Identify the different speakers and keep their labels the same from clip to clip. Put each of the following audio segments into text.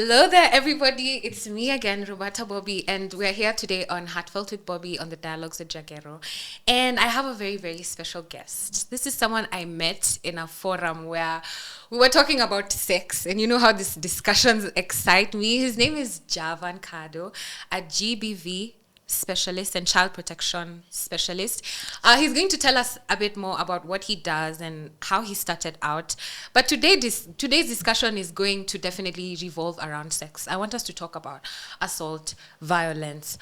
Speaker 1: Hello there, everybody. It's me again, Roberta Bobbie, and we're here today on Heartfelt with Bobbie on the Dialogues with Jagero. And I have a very, very special guest. This is someone I met in a forum where we were talking about sex, and you know how these discussions excite me. His name is Javan Kado, a GBV specialist and child protection specialist. He's going to tell us a bit more about what he does and how he started out. But today's discussion is going to definitely revolve around sex. I want us to talk about assault, violence,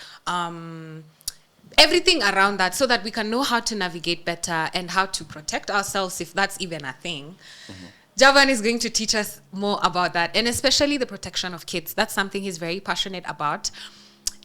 Speaker 1: everything around that, so that we can know how to navigate better and how to protect ourselves, if that's even a thing. Mm-hmm. Javan is going to teach us more about that, and especially the protection of kids. That's something he's very passionate about.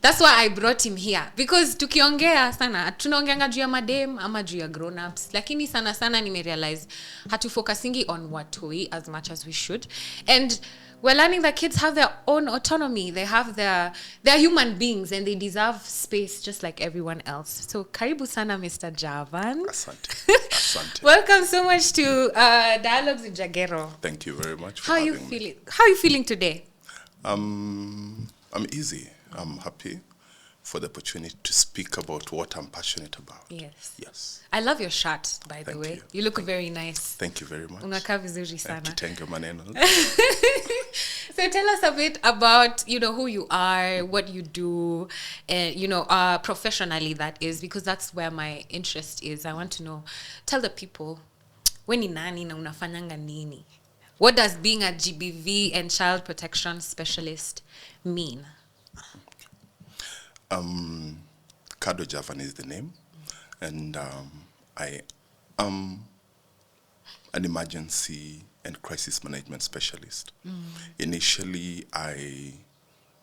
Speaker 1: That's why I brought him here, because tukiongea sana tunaongeanga juu ya madem ama juu ya grown ups, lakini sana nimerealize hatufocusingi on watoi as much as we should, and we're learning that kids have their own autonomy. They have they're human beings and they deserve space just like everyone else. So karibu sana, Mr. Javan.
Speaker 2: Asante.
Speaker 1: Welcome so much to Dialogues with Jagero.
Speaker 2: Thank you very much for having me.
Speaker 1: How are you feeling today?
Speaker 2: I'm easy. I'm happy for the opportunity to speak about what I'm passionate about. Yes.
Speaker 1: I love your shirt, by the way. You look very nice.
Speaker 2: Thank you very much.
Speaker 1: Unakaa vizuri sana.
Speaker 2: Thank you, maneno.
Speaker 1: So tell us a bit about, who you are, what you do, professionally, that is, because that's where my interest is. I want to know. Tell the people, when ni nani na unafanyanga nini? What does being a GBV and child protection specialist mean?
Speaker 2: Kado Javan is the name, and I am an emergency and crisis management specialist. Initially, I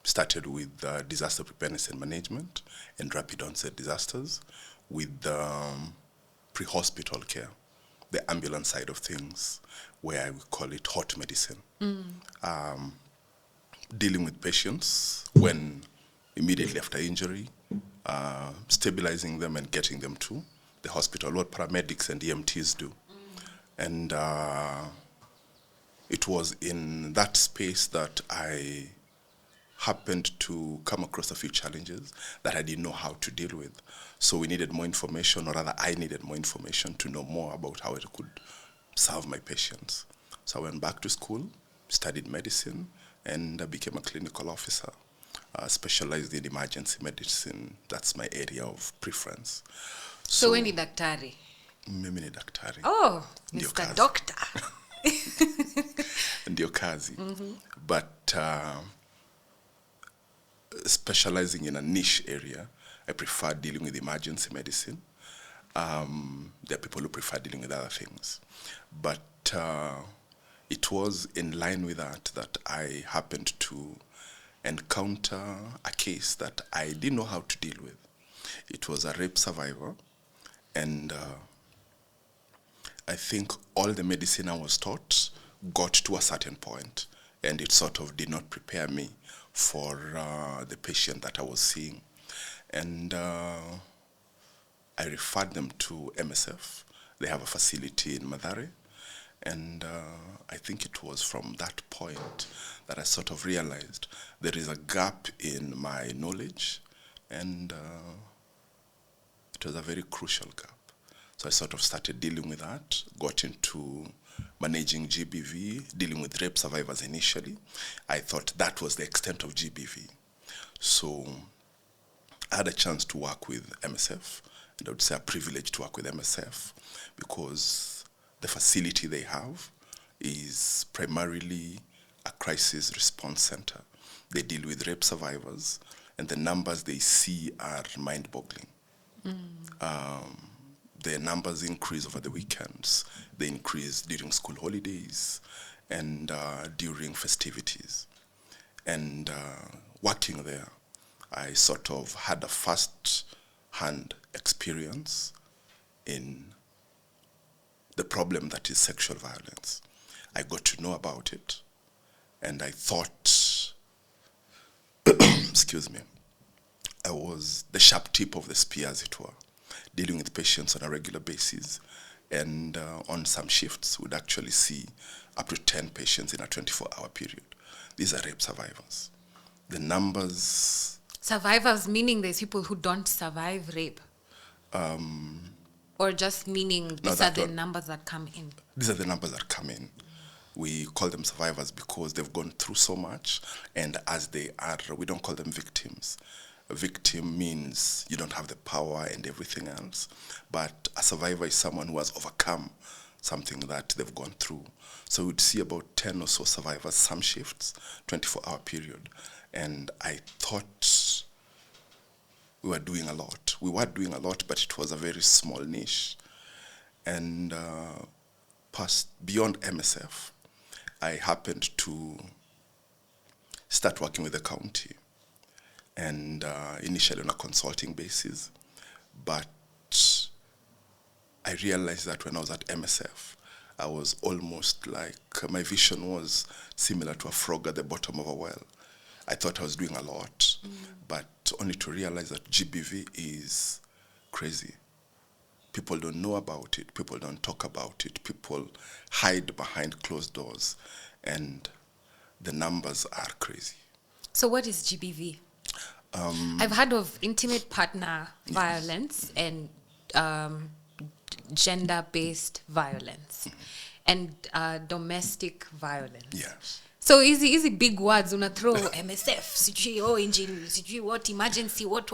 Speaker 2: started with disaster preparedness and management and rapid onset disasters with pre-hospital care, the ambulance side of things, where I would call it hot medicine. Dealing with patients when immediately after injury, stabilizing them and getting them to the hospital, what paramedics and EMTs do. And it was in that space that I happened to come across a few challenges that I didn't know how to deal with. So we needed more information, or rather I needed more information to know more about how I could serve my patients. So I went back to school, studied medicine, and I became a clinical officer. Specialized in emergency medicine. That's my area of preference.
Speaker 1: So when ni daktari?
Speaker 2: Mimi ni daktari.
Speaker 1: Oh, Mr. Doctor.
Speaker 2: Ndio kazi. But specializing in a niche area, I prefer dealing with emergency medicine. There are people who prefer dealing with other things. But it was in line with that I happened to encounter a case that I didn't know how to deal with. It was a rape survivor, and I think all the medicine I was taught got to a certain point, and it sort of did not prepare me for the patient that I was seeing. And I referred them to MSF. They have a facility in Mathare. And I think it was from that point that I sort of realized there is a gap in my knowledge, and it was a very crucial gap. So I sort of started dealing with that, got into managing GBV, dealing with rape survivors initially. I thought that was the extent of GBV. So I had a chance to work with MSF, and I would say a privilege to work with MSF, because the facility they have is primarily a crisis response center. They deal with rape survivors, and the numbers they see are mind-boggling. The numbers increase over the weekends. They increase during school holidays and during festivities. And working there, I sort of had a first-hand experience in the problem that is sexual violence. I got to know about it, and I thought, excuse me, I was the sharp tip of the spear, as it were, dealing with patients on a regular basis, and on some shifts would actually see up to 10 patients in a 24-hour period. These are rape survivors. The numbers...
Speaker 1: Survivors meaning there's people who don't survive rape? Or just meaning these are the numbers that come in?
Speaker 2: These are the numbers that come in. We call them survivors because they've gone through so much, and as they are, we don't call them victims. A victim means you don't have the power and everything else, but a survivor is someone who has overcome something that they've gone through. So we'd see about 10 or so survivors, some shifts, 24-hour period, and I thought we were doing a lot. We were doing a lot, but it was a very small niche. And past beyond MSF, I happened to start working with the county, and initially on a consulting basis. But I realized that when I was at MSF, I was almost like, my vision was similar to a frog at the bottom of a well. I thought I was doing a lot, but only to realize that GBV is crazy. People don't know about it. People don't talk about it. People hide behind closed doors, and the numbers are crazy.
Speaker 1: So what is GBV? I've heard of intimate partner violence and gender-based violence and domestic violence.
Speaker 2: Yeah.
Speaker 1: So easy big words una throw MSF, sijui engine, sijui what emergency, what.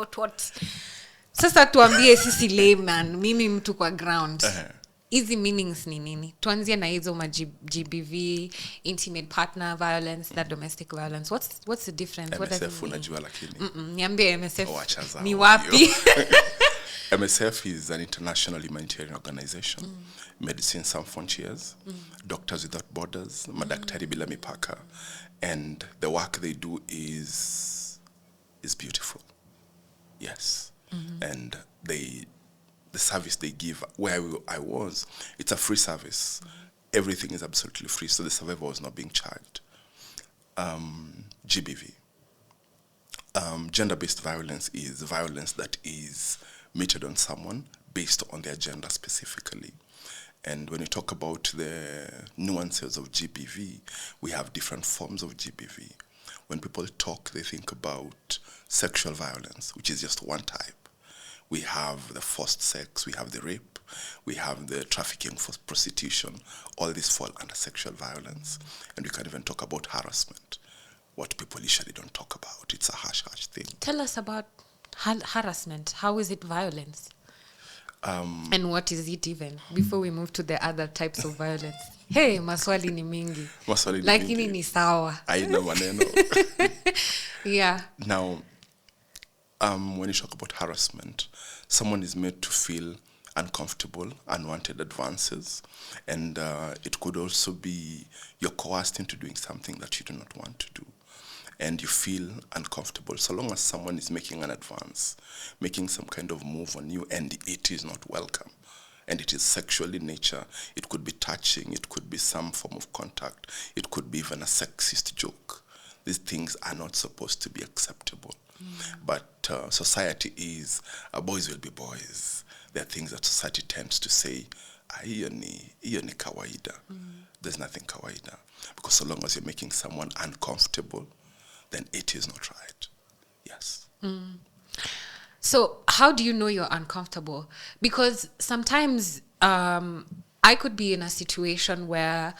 Speaker 1: Sasa tuambie sisi layman, mimi mtu kwa ground. Easy meanings ni nini? Tuanzie na hizo GBV, intimate partner violence, that domestic violence. What's the difference? What does it
Speaker 2: MSF unajua lakini.
Speaker 1: Niambie MSF. Ni
Speaker 2: Oh,
Speaker 1: wapi?
Speaker 2: MSF is an international humanitarian organization. Medicine Sans Frontiers, Doctors Without Borders, Madaktari Bila Mipaka, and the work they do is beautiful. Yes. And the service they give, where I was, it's a free service. Everything is absolutely free, so the survivor was not being charged. GBV. Gender-based violence is violence that is meted on someone based on their gender specifically. And when we talk about the nuances of GBV, we have different forms of GBV. When people talk, they think about sexual violence, which is just one type. We have the forced sex, we have the rape, we have the trafficking for prostitution. All these fall under sexual violence. And we can even talk about harassment, what people usually don't talk about. It's a harsh thing.
Speaker 1: Tell us about harassment. How is it violence? And what is it even? Before we move to the other types of violence. Hey, maswali ni mingi. Lakini ni sawa.
Speaker 2: Haina maneno.
Speaker 1: Yeah.
Speaker 2: Now, when you talk about harassment, someone is made to feel uncomfortable, unwanted advances, and it could also be you're coerced into doing something that you do not want to do, and you feel uncomfortable. So long as someone is making an advance, making some kind of move on you, and it is not welcome, and it is sexual in nature, it could be touching, it could be some form of contact, it could be even a sexist joke. These things are not supposed to be acceptable. But society is, boys will be boys. There are things that society tends to say, hiyo ni kawaida. There's nothing kawaida. Because so long as you're making someone uncomfortable, then it is not right. Yes.
Speaker 1: So how do you know you're uncomfortable? Because sometimes I could be in a situation where,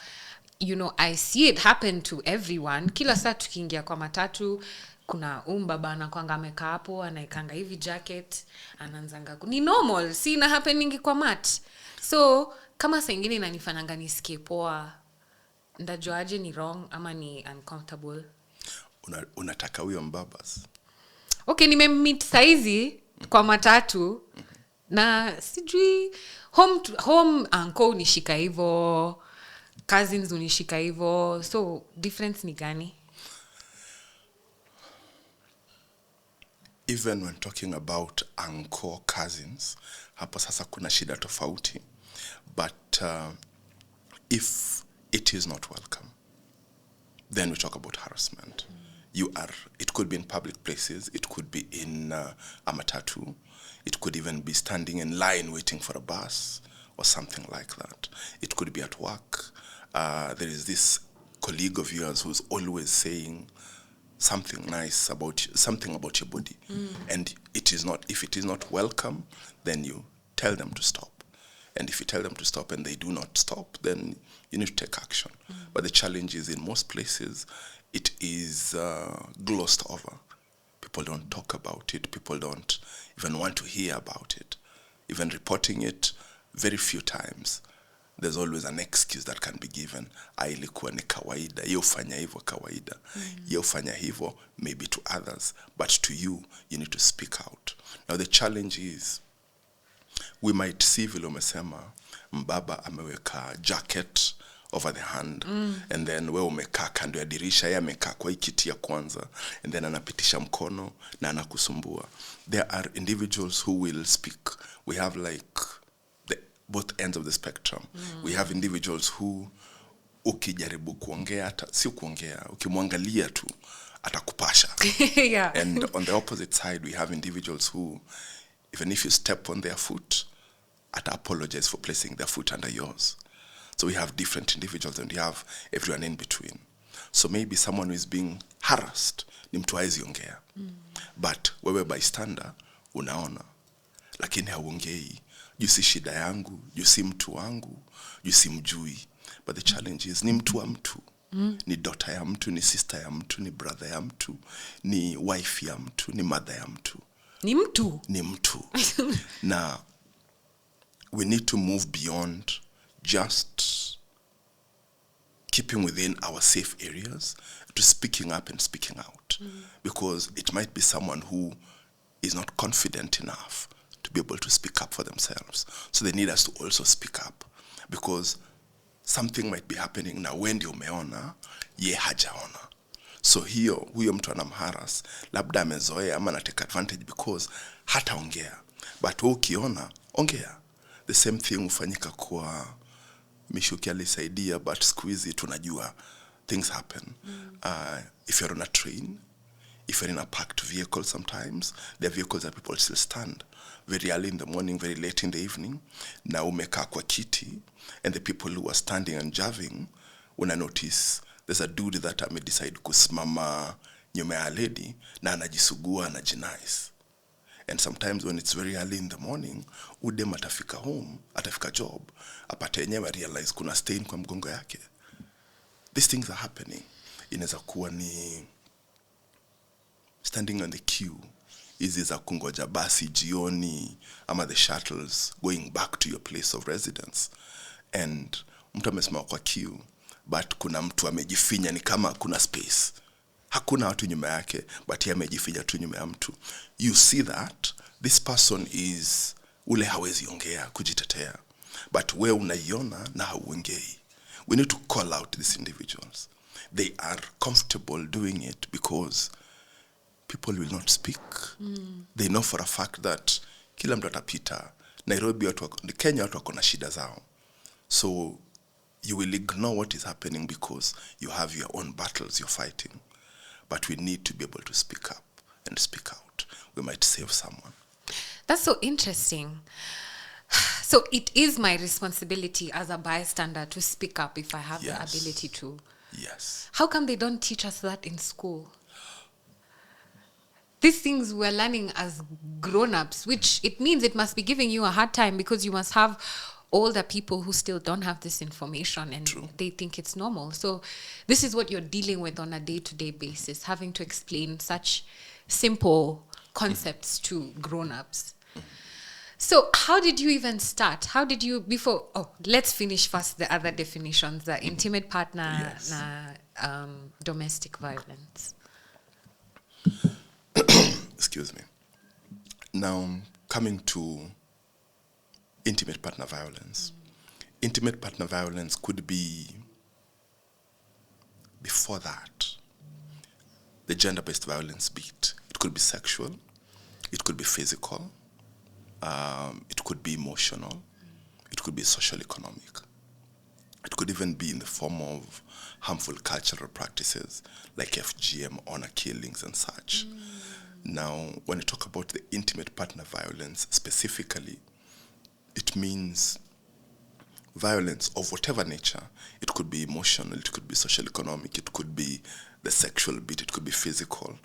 Speaker 1: you know, I see it happen to everyone. Kila saa tukiingia kwa matatu, kuna baba anakuanga amekaa hapo, anaikanga hivi jacket, ananzanga. Ni normal, si ina happeningi kwa mat. So, kama saa ingine inanifanyanga nisikie poa, ndajuaje ni wrong ama ni uncomfortable?
Speaker 2: Unataka huyo mbabas?
Speaker 1: Okay, nimemeet saizi kwa matatu, na sijui home uncle unishika hivo, cousins unishika hivo, so difference ni gani?
Speaker 2: Even when talking about uncle cousins, hapo sasa kuna shida tofauti. But if it is not welcome, then we talk about harassment. It could be in public places, it could be in a matatu, it could even be standing in line waiting for a bus or something like that. It could be at work. There is this colleague of yours who's always saying something nice about something about your body, and if it is not welcome, then you tell them to stop. And if you tell them to stop and they do not stop, then you need to take action. But the challenge is, in most places, it is glossed over. People don't talk about it. People don't even want to hear about it. Even reporting it, very few times, there's always an excuse that can be given. Ilikuwa ni kawaida, ye ufanya hivyo kawaida, ye ufanya hivyo maybe to others, but to you, you need to speak out. Now the challenge is, we might see vile umesema, mbaba ameweka jacket over the hand, and then we umekaa kando ya dirisha, yeye amekaa kwa kiti ya kwanza, and then anapitisha mkono na anakusumbua. There are individuals who will speak. We have like both ends of the spectrum. We have individuals who ukijaribu kuongea, si kuongea, ukimwangalia tu atakupasha.
Speaker 1: Yeah.
Speaker 2: And on the opposite side, we have individuals who, even if you step on their foot, apologize for placing their foot under yours. So we have different individuals, and we have everyone in between. So maybe someone who is being harassed, ni mtu hawezi ongea. But wewe bystander, unaona, lakini hauongei. You si shida yangu, you si mtu wangu, you si mjui. But the challenge is, ni mtu wa mtu. Ni daughter ya mtu, ni sister ya mtu, ni brother ya mtu, ni wife ya mtu, ni mother ya mtu.
Speaker 1: Ni mtu.
Speaker 2: Ni mtu. Now, we need to move beyond just keeping within our safe areas to speaking up and speaking out. Because it might be someone who is not confident enough to be able to speak up for themselves. So they need us to also speak up. Because something might be happening na wendi umeona, ye hajaona. So huyo mtu anamharas, labda amezoea ama anatake advantage because hataongea. But ukiona, ongea. The same thing ufanyika kwa Mishuki alisaidia, but squeeze tunajua things happen. If you're on a train, if you're in a packed vehicle sometimes, there are vehicles that people still stand very early in the morning, very late in the evening. Na umekaa kwa kiti, and the people who are standing and javing, una notice there's a dude that amedecide kusimama nyuma ya lady, na anajisugua, anajinice. And sometimes when it's very early in the morning, udem atafika home, atafika job, apate yenyewe realize kuna stain kwa mgongo yake. These things are happening. Inaweza kuwa ni standing on the queue, hizi za kungoja basi jioni, ama the shuttles going back to your place of residence. And mtu amesimama kwa queue, but kuna mtu amejifinya, ni kama kuna space. Hakuna watu nyuma yake, but yeye amejifinya tu nyuma ya mtu. You see that this person is ule hawezi ongea kujitetea, but wewe unaiona na hauongei. We need to call out these individuals. They are comfortable doing it because people will not speak. They know for a fact that kila mtu atapita. Nairobi Kenya watu wako na shida zao. So you will ignore what is happening because you have your own battles you're fighting. But we need to be able to speak up and speak out. We might save someone.
Speaker 1: That's so interesting. So it is my responsibility as a bystander to speak up if I have the ability to.
Speaker 2: Yes.
Speaker 1: How come they don't teach us that in school? These things we're learning as grown-ups, which it means it must be giving you a hard time because you must have older people who still don't have this information and they think it's normal. So this is what you're dealing with on a day-to-day basis, having to explain such simple concepts to grown-ups. So how did you even start? How did you, let's finish first the other definitions, the intimate partner, domestic violence.
Speaker 2: Excuse me. Now, coming to intimate partner violence. Intimate partner violence could be, before that, the gender-based violence beat. It could be sexual, it could be physical, it could be emotional, it could be social economic. It could even be in the form of harmful cultural practices like FGM, honor killings and such. Now, when you talk about the intimate partner violence specifically, it means violence of whatever nature. It could be emotional, it could be social economic, it could be the sexual bit, it could be physical.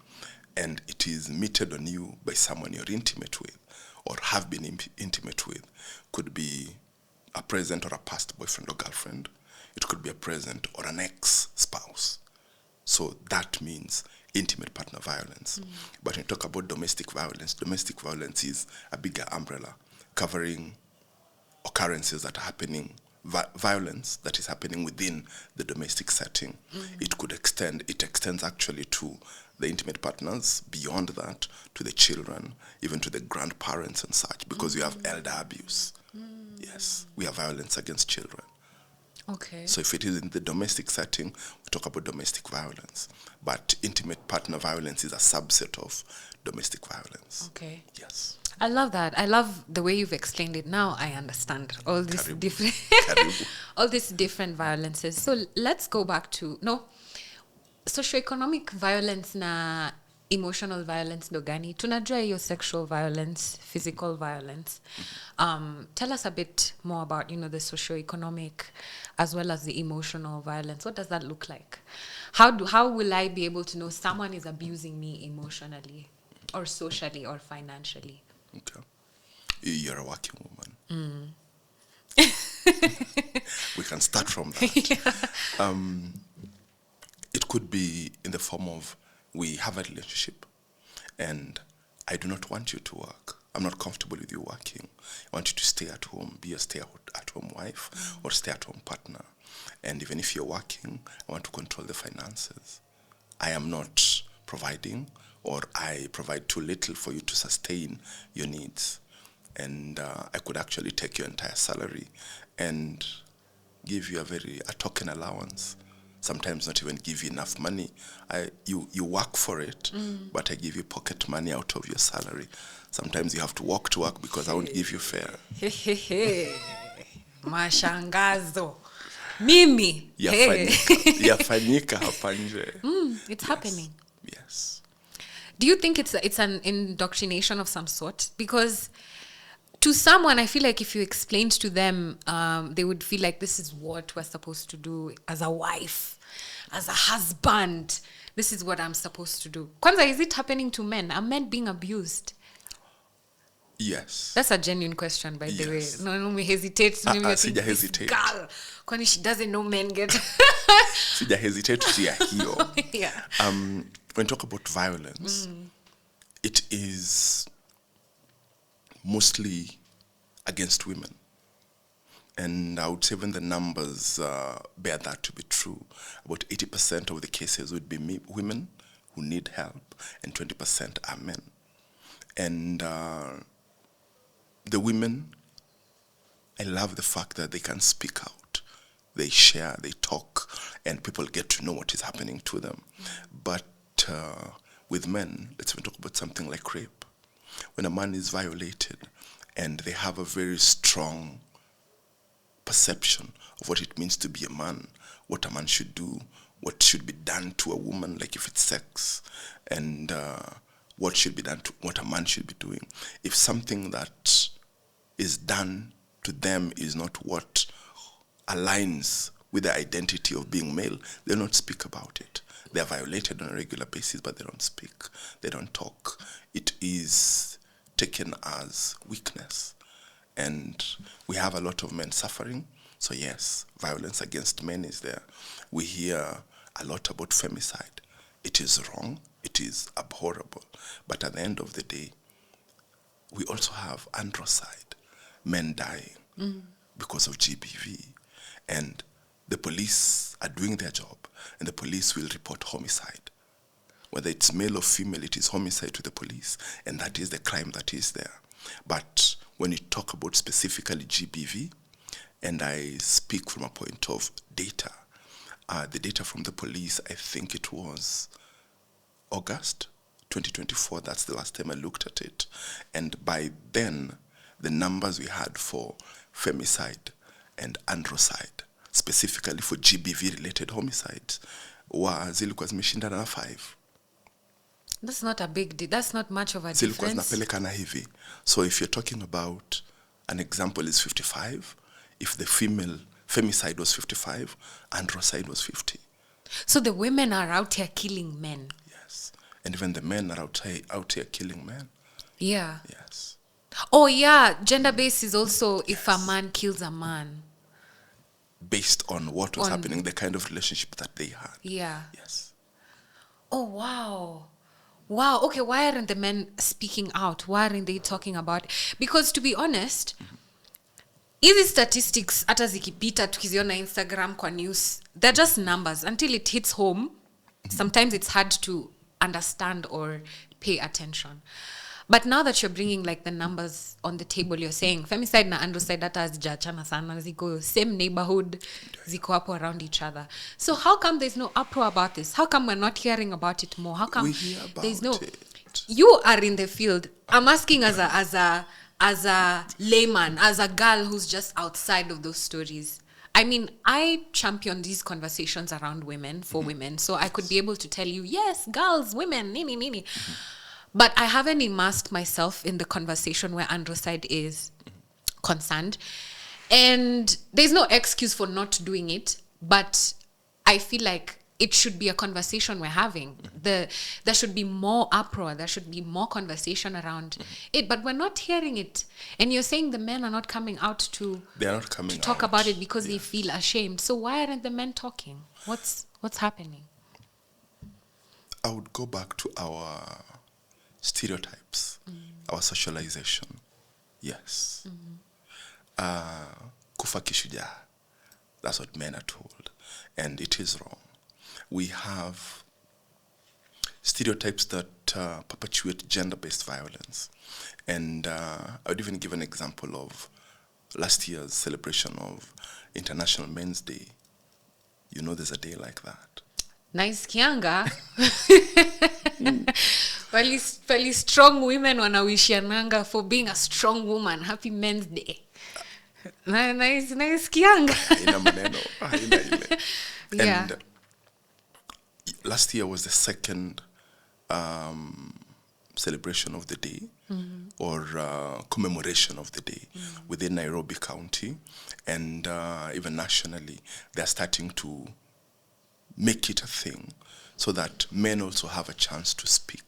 Speaker 2: And it is meted on you by someone you're intimate with or have been intimate with. Could be a present or a past boyfriend or girlfriend. It could be a present or an ex-spouse. So that means intimate partner violence. But when you talk about domestic violence is a bigger umbrella covering occurrences that are happening, violence that is happening within the domestic setting. It extends actually to the intimate partners, beyond that, to the children, even to the grandparents and such, because we have elder abuse. Yes, we have violence against children.
Speaker 1: Okay.
Speaker 2: So if it is in the domestic setting, we talk about domestic violence. But intimate partner violence is a subset of domestic violence.
Speaker 1: Okay.
Speaker 2: Yes.
Speaker 1: I love that. I love the way you've explained it. Now I understand all these different all these different violences. So let's go back to socioeconomic violence na emotional violence ndo gani? Tunajua hiyo sexual violence, physical violence. Tell us a bit more about, the socioeconomic as well as the emotional violence. What does that look like? How will I be able to know someone is abusing me emotionally or socially or financially?
Speaker 2: Okay. You're a working woman. We can start from that. Yeah. It could be in the form of, we have a relationship and I do not want you to work. I'm not comfortable with you working. I want you to stay at home, be a stay-at-home wife or stay-at-home partner. And even if you're working, I want to control the finances. I am not providing, or I provide too little for you to sustain your needs. And I could actually take your entire salary and give you a token allowance. Sometimes not even give you enough money. You work for it, but I give you pocket money out of your salary. Sometimes you have to walk to work because I won't give you fare.
Speaker 1: Mashangazo. Mimi.
Speaker 2: Yafanyika hapa nje.
Speaker 1: It's happening.
Speaker 2: Yes.
Speaker 1: Do you think it's an indoctrination of some sort? Because to someone, I feel like if you explained to them, they would feel like this is what we're supposed to do as a wife, as a husband. This is what I'm supposed to do. Kwanza, is it happening to men? Are men being abused?
Speaker 2: Yes.
Speaker 1: That's a genuine question, by the way. No, me hesitate.
Speaker 2: Sija hesitate.
Speaker 1: Girl, kwani she doesn't know men get.
Speaker 2: Sija hesitate to see a hero.
Speaker 1: Yeah.
Speaker 2: When you talk about violence, it is mostly against women. And I would say when the numbers bear that to be true, about 80% of the cases would be women who need help, and 20% are men. And the women, I love the fact that they can speak out. They share, they talk, and people get to know what is happening to them. But with men, let's even talk about something like rape. When a man is violated and they have a very strong perception of what it means to be a man, what a man should do, what should be done to a woman, like if it's sex, and what should be done to what a man should be doing. If something that is done to them is not what aligns with the identity of being male, they'll not speak about it. They're violated on a regular basis, but they don't speak. They don't talk. It is taken as weakness. And we have a lot of men suffering. So yes, violence against men is there. We hear a lot about femicide. It is wrong. It is abhorrible. But at the end of the day, we also have androcide, men dying because of GBV. And the police are doing their job, and the police will report homicide. Whether it's male or female, it is homicide to the police, and that is the crime that is there. But when you talk about specifically GBV, and I speak from a point of data, the data from the police, I think it was August 2024, that's the last time I looked at it. And by then, the numbers we had for femicide and androcide, specifically for GBV-related homicides, zilikuwa zimeshindana na 5.
Speaker 1: That's not a big deal. That's not much of a difference.
Speaker 2: Zilikuwa zinapelekana hivi. So if you're talking about, an example is 55, if the femicide was 55, androcide was 50.
Speaker 1: So the women are out here killing men.
Speaker 2: Yes. And even the men are out here killing men.
Speaker 1: Yeah.
Speaker 2: Yes.
Speaker 1: Oh, yeah. Gender-based is also if a man kills a man.
Speaker 2: Based on what was happening, the kind of relationship that they had.
Speaker 1: Yeah.
Speaker 2: Yes.
Speaker 1: Oh, wow. Wow. Okay, why aren't the men speaking out? Why aren't they talking about it? Because to be honest, hizi statistics hata zikipita tukiziona Instagram kwa news, they're just numbers. Until it hits home, sometimes it's hard to understand or pay attention. But now that you're bringing like the numbers on the table, you're saying femicide na androcide hata hazijachana sana, ziko same neighborhood, ziko hapo around each other. So how come there's no uproar about this? How come we're not hearing about it more? How come
Speaker 2: we hear about
Speaker 1: there's no
Speaker 2: it?
Speaker 1: You are in the field. I'm asking as a layman, as a girl who's just outside of those stories. I mean, I champion these conversations around women for women, so I could be able to tell you, yes, girls, women, nini. But I haven't immersed myself in the conversation where androcide is concerned. And there's no excuse for not doing it, but I feel like it should be a conversation we're having. There should be more uproar. There should be more conversation around it. But we're not hearing it. And you're saying the men are not coming out to talk about it because they feel ashamed. So why aren't the men talking? What's happening?
Speaker 2: I would go back to our stereotypes, our socialization. Yes. Kufa kishujaa. That's what men are told. And it is wrong. We have stereotypes that perpetuate gender-based violence. And I would even give an example of last year's celebration of International Men's Day. You know there's a day like that.
Speaker 1: Nice kianga. Pali strong women wanawishiananga for being a strong woman. Happy Men's Day. Nice kianga.
Speaker 2: Haina maneno. Haina ile.
Speaker 1: Yeah.
Speaker 2: And last year was the second celebration of the day, or commemoration of the day within Nairobi County, and even nationally, they're starting to make it a thing so that men also have a chance to speak,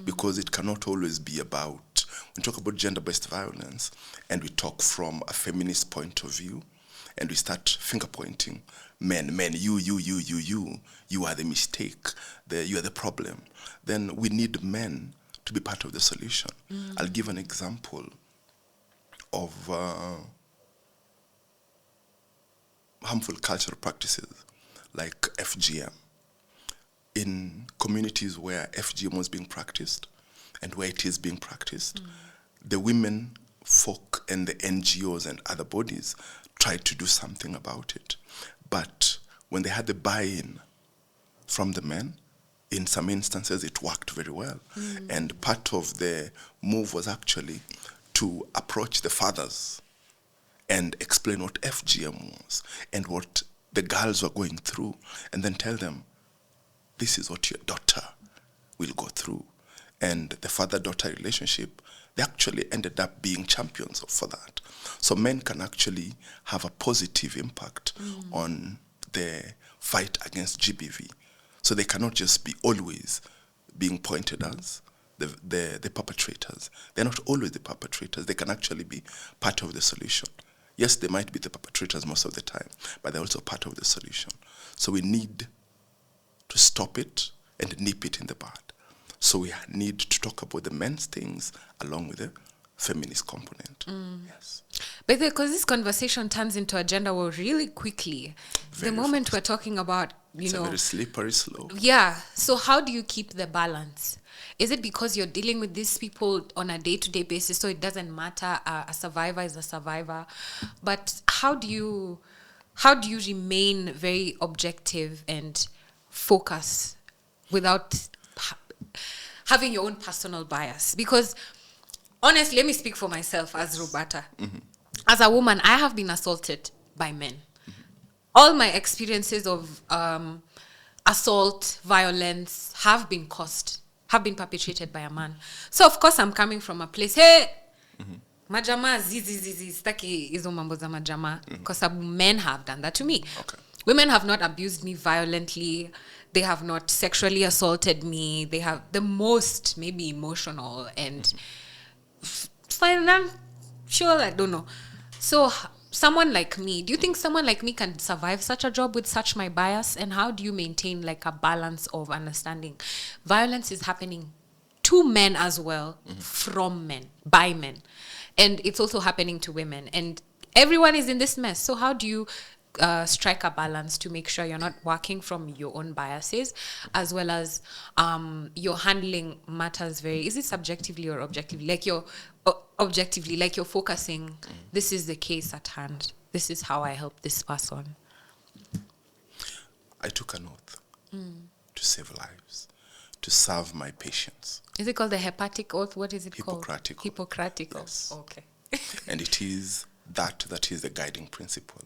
Speaker 2: because it cannot always be about, when we talk about gender-based violence and we talk from a feminist point of view, and we start finger-pointing, men, you are the mistake, you are the problem, then we need men to be part of the solution. I'll give an example of harmful cultural practices like FGM. In communities where FGM was being practiced and where it is being practiced, the women folk and the NGOs and other bodies tried to do something about it. But when they had the buy-in from the men, in some instances it worked very well. And part of the move was actually to approach the fathers and explain what FGM was and what the girls were going through, and then tell them, this is what your daughter will go through. And the father-daughter relationship, they actually ended up being champions for that. So men can actually have a positive impact on the fight against GBV. So they cannot just be always being pointed as the perpetrators. They're not always the perpetrators. They can actually be part of the solution. Yes, they might be the perpetrators most of the time, but they're also part of the solution. So we need to stop it and nip it in the bud. So we need to talk about the men's things along with the feminist component. Yes.
Speaker 1: But because this conversation turns into a gender war really quickly,
Speaker 2: Very
Speaker 1: the moment
Speaker 2: fast.
Speaker 1: we're talking about,
Speaker 2: It's a very slippery slope.
Speaker 1: Yeah. So how do you keep the balance? Is it because you're dealing with these people on a day-to-day basis, so it doesn't matter, a survivor is a survivor? But how do you remain very objective and focus without having your own personal bias? Because honestly, let me speak for myself as Roberta. As a woman, I have been assaulted by men. All my experiences of assault, violence have been perpetrated by a man. So of course I'm coming from a place, hey, Majamaa zizi staki hizo mambo za majamaa kwa sababu men have done that to me.
Speaker 2: Okay.
Speaker 1: Women have not abused me violently. They have not sexually assaulted me. They have the most maybe emotional and financial, I don't know. So someone like me, do you think someone like me can survive such a job with such my bias? And how do you maintain like a balance of understanding? Violence is happening to men as well, from men, by men. And it's also happening to women. And everyone is in this mess. So how do you strike a balance to make sure you're not working from your own biases, as well as you're handling matters very, is it subjectively or objectively? Like you're objectively, like you're focusing, this is the case at hand. This is how I help this person.
Speaker 2: I took an oath to save lives, to serve my patients.
Speaker 1: Is it called the hepatic oath? What is it
Speaker 2: Hippocratic
Speaker 1: called? Hippocratic oath.
Speaker 2: Yes.
Speaker 1: Okay.
Speaker 2: And it is that is the guiding principle.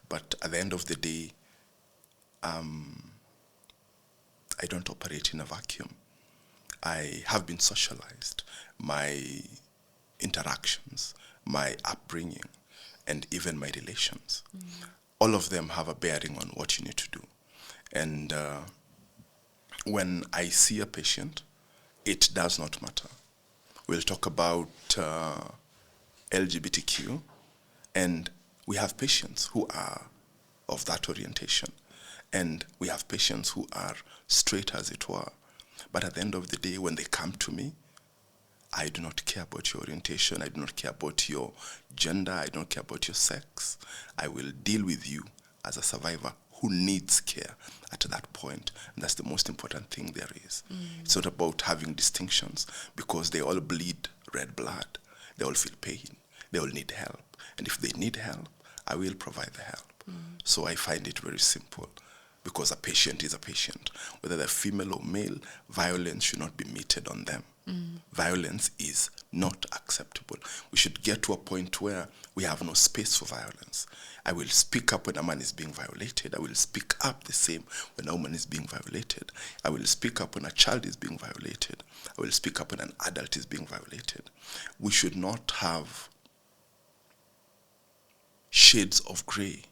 Speaker 2: But at the end of the day, I don't operate in a vacuum. I have been socialized. My interactions, my upbringing, and even my relations, all of them have a bearing on what you need to do. And when I see a patient, it does not matter. We'll talk about LGBTQ, and we have patients who are of that orientation, and we have patients who are straight, as it were. But at the end of the day, when they come to me, I do not care about your orientation. I do not care about your gender. I don't care about your sex. I will deal with you as a survivor who needs care at that point. And that's the most important thing there is. It's not about having distinctions, because they all bleed red blood. They all feel pain. They all need help. And if they need help, I will provide the help. So I find it very simple, because a patient is a patient. Whether they're female or male, violence should not be meted on them. Violence is not acceptable. We should get to a point where we have no space for violence. I will speak up when a man is being violated. I will speak up the same when a woman is being violated. I will speak up when a child is being violated. I will speak up when an adult is being violated. We should not have shades of gray.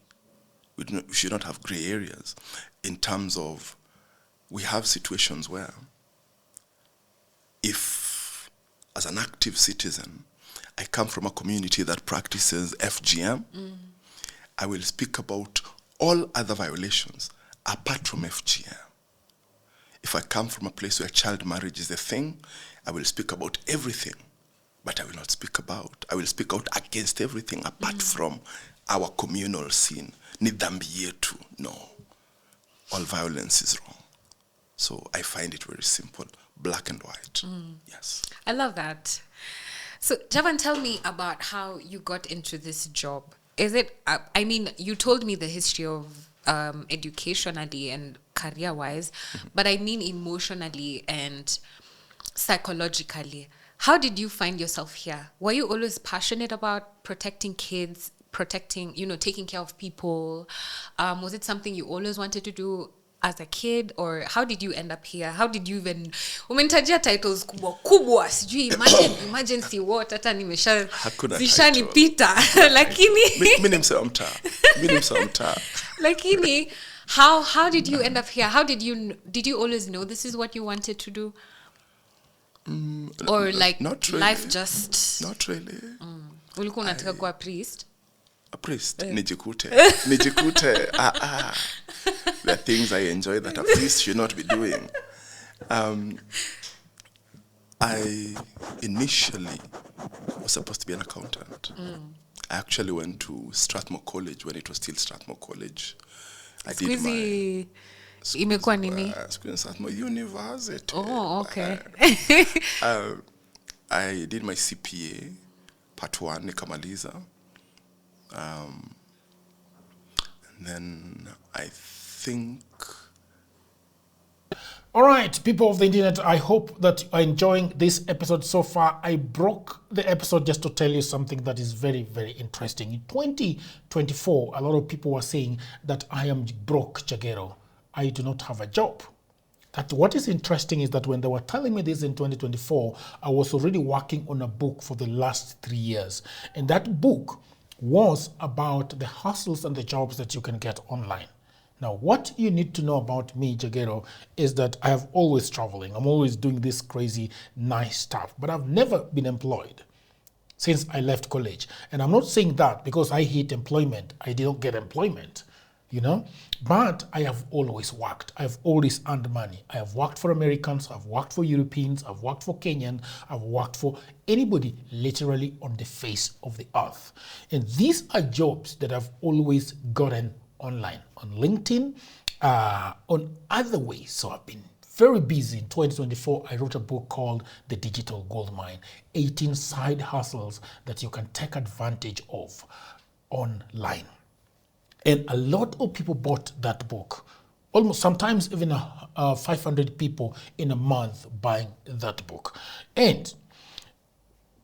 Speaker 2: We should not have gray areas in terms of, we have situations where, if, as an active citizen, I come from a community that practices FGM, I will speak about all other violations apart from FGM. If I come from a place where child marriage is a thing, I will speak about everything, but I will not speak about. I will speak out against everything apart from our communal scene. Ni dhambi yetu. No. All violence is wrong. So I find it very simple. Black and white. Yes.
Speaker 1: I love that. So, Javan, tell me about how you got into this job. Is it, I mean, you told me the history of educationally and career-wise, but I mean emotionally and psychologically. How did you find yourself here? Were you always passionate about protecting kids, taking care of people? Was it something you always wanted to do as a kid, or how did you end up here? How did you even, umentajia titles kubwa sijui emergency what, hata nimesha zishanipita lakini
Speaker 2: mimi ni msema mtaa
Speaker 1: lakini how did you end up here? How did you always know this is what you wanted to do? Or like
Speaker 2: not really.
Speaker 1: Life just
Speaker 2: not really.
Speaker 1: Ulikuwa unataka kuwa priest?
Speaker 2: A priest? Nijikute. There are things I enjoy that a priest should not be doing. I initially was supposed to be an accountant. I actually went to Strathmore College when it was still Strathmore College. I did my...
Speaker 1: Imekuwa nini?
Speaker 2: Strathmore University.
Speaker 1: Oh, okay.
Speaker 2: I did my CPA, part 1, nikamaliza. And then I think...
Speaker 3: All right, people of the internet, I hope that you are enjoying this episode so far. I broke the episode just to tell you something that is very, very interesting. In 2024, a lot of people were saying that I am broke, Jagero. I do not have a job. that what is interesting is that when they were telling me this in 2024, I was already working on a book for the last 3 years. And that book was about the hustles and the jobs that you can get online. Now, what you need to know about me, Jagero, is that I have always traveling. I'm always doing this crazy, nice stuff, but I've never been employed since I left college. And I'm not saying that because I hate employment. I didn't get employment, but I have always worked. I've always earned money. I have worked for Americans, I've worked for Europeans, I've worked for Kenyan, I've worked for anybody literally on the face of the earth. And these are jobs that I've always gotten online, on LinkedIn, on other ways. So I've been very busy. In 2024, I wrote a book called The Digital Goldmine, 18 side hustles that you can take advantage of online. And a lot of people bought that book. Almost sometimes even 500 people in a month buying that book. And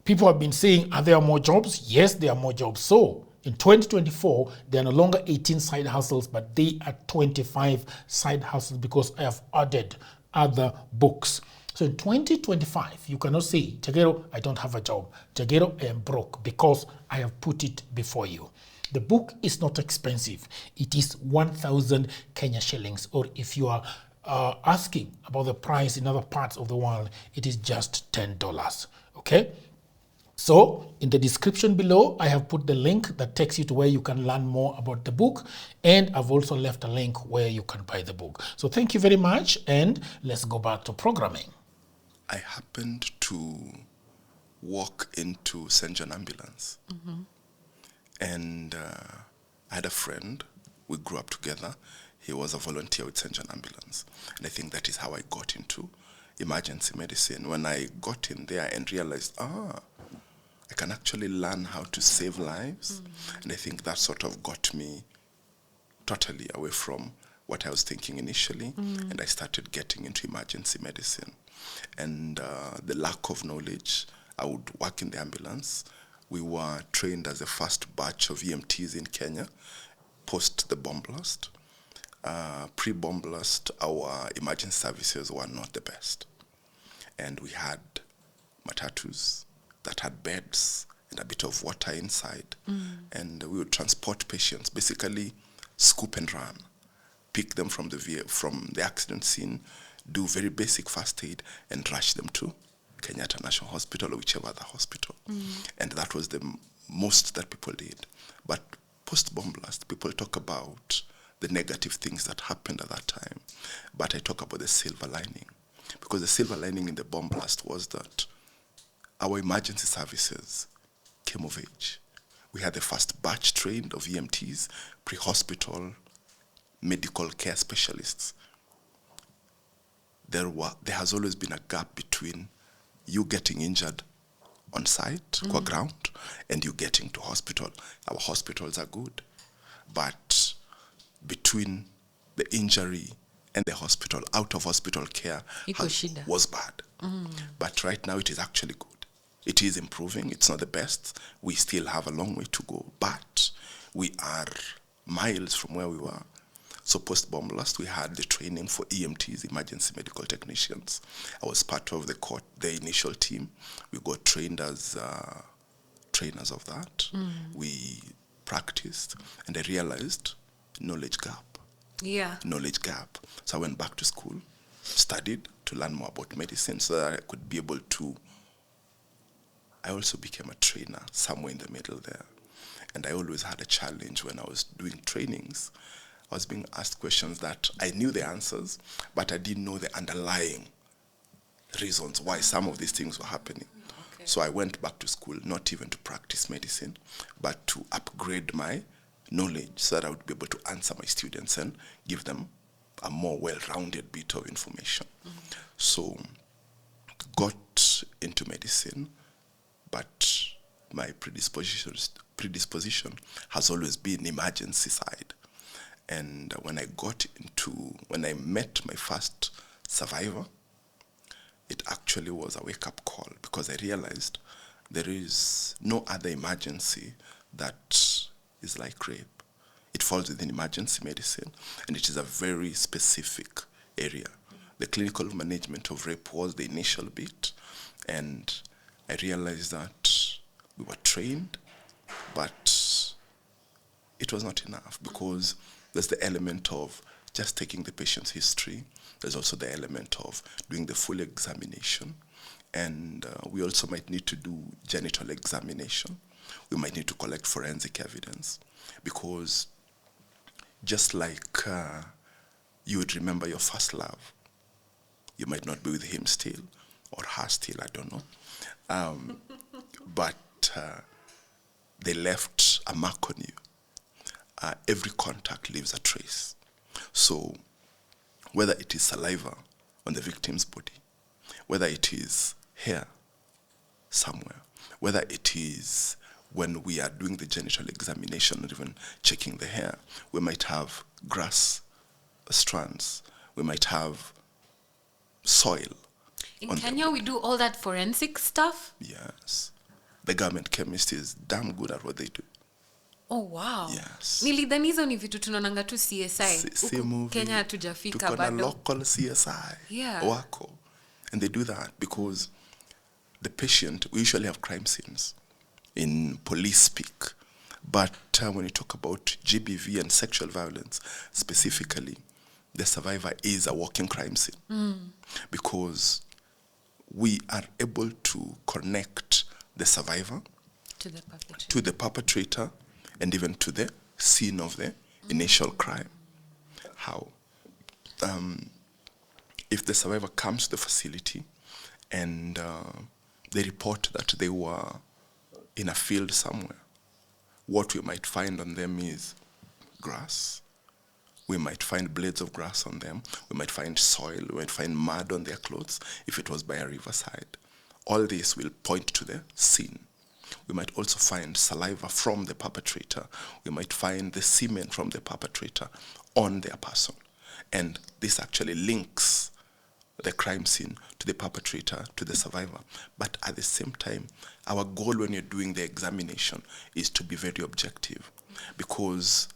Speaker 3: people have been saying, are there more jobs? Yes, there are more jobs. So in 2024, they are no longer 18 side hustles, but they are 25 side hustles because I have added other books. So in 2025, you cannot say, Jagero, I don't have a job. Jagero, I am broke, because I have put it before you. The book is not expensive. It is 1,000 Kenya shillings, or if you are asking about the price in other parts of the world, it is just $10. Okay? So in the description below, I have put the link that takes you to where you can learn more about the book. And I've also left a link where you can buy the book. So thank you very much. And let's go back to programming.
Speaker 2: I happened to walk into St. John Ambulance. And I had a friend. We grew up together. He was a volunteer with St. John Ambulance. And I think that is how I got into emergency medicine. When I got in there and realized, I can actually learn how to save lives. And I think that sort of got me totally away from what I was thinking initially. And I started getting into emergency medicine. And the lack of knowledge, I would work in the ambulance. We were trained as the first batch of EMTs in Kenya, post the bomb blast. Pre-bomb blast, our emergency services were not the best. And we had matatus that had beds and a bit of water inside. And we would transport patients, basically scoop and run, pick them from the accident scene, do very basic first aid, and rush them to Kenyatta National Hospital or whichever other hospital. And that was the most that people did. But post-bomb blast, people talk about the negative things that happened at that time. But I talk about the silver lining. Because the silver lining in the bomb blast was that our emergency services came of age. We had the first batch trained of EMTs, pre-hospital, medical care specialists. There has always been a gap between you getting injured on site, qua ground, and you getting to hospital. Our hospitals are good, but between the injury and the hospital, out of hospital care was bad. But right now it is actually good. It is improving. It's not the best. We still have a long way to go, but we are miles from where we were. So post-bomb blast, we had the training for EMTs, emergency medical technicians. I was part of the initial team. We got trained as trainers of that. We practiced, and I realized knowledge gap. Knowledge gap. So I went back to school, studied to learn more about medicine so that I could be able to. I also became a trainer somewhere in the middle there. And I always had a challenge when I was doing trainings. I was being asked questions that I knew the answers, but I didn't know the underlying reasons why some of these things were happening. Okay. So I went back to school, not even to practice medicine, but to upgrade my knowledge so that I would be able to answer my students and give them a more well-rounded bit of information. So got into medicine, but my predisposition has always been emergency side. And when I met my first survivor, it actually was a wake-up call, because I realized there is no other emergency that is like rape. It falls within emergency medicine, and it is a very specific area. the clinical management of rape was the initial bit, and I realized that we were trained, but it was not enough, because there's the element of just taking the patient's history. There's also the element of doing the full examination, and we also might need to do genital examination. We might need to collect forensic evidence, because just like you would remember your first love, you might not be with him still, or her still, I don't know. But they left a mark on you. Every contact leaves a trace. So whether it is saliva on the victim's body, whether it is hair somewhere, whether it is when we are doing the genital examination or even checking the hair, we might have grass strands, we might have soil.
Speaker 1: In Kenya, we do all that forensic stuff?
Speaker 2: Yes. The government chemist is damn good at what they do.
Speaker 1: Oh, wow.
Speaker 2: Yes.
Speaker 1: Nilidhani hizo ni vitu tunaonanga tu CSI. Huku Kenya hatujafika
Speaker 2: bado.
Speaker 1: bado.
Speaker 2: Local CSI.
Speaker 1: Yeah.
Speaker 2: Wako. And they do that because the patient, we usually have crime scenes in police speak. But when you talk about GBV and sexual violence specifically, the survivor is a walking crime scene. Because we are able to connect the survivor to the perpetrator and even to the scene of the initial crime. How? If the survivor comes to the facility and they report that they were in a field somewhere, what we might find on them is grass. We might find blades of grass on them. We might find soil. We might find mud on their clothes if it was by a riverside. All this will point to the scene. We might also find saliva from the perpetrator. We might find the semen from the perpetrator on their person. And this actually links the crime scene to the perpetrator, to the survivor. But at the same time, our goal when you're doing the examination is to be very objective, because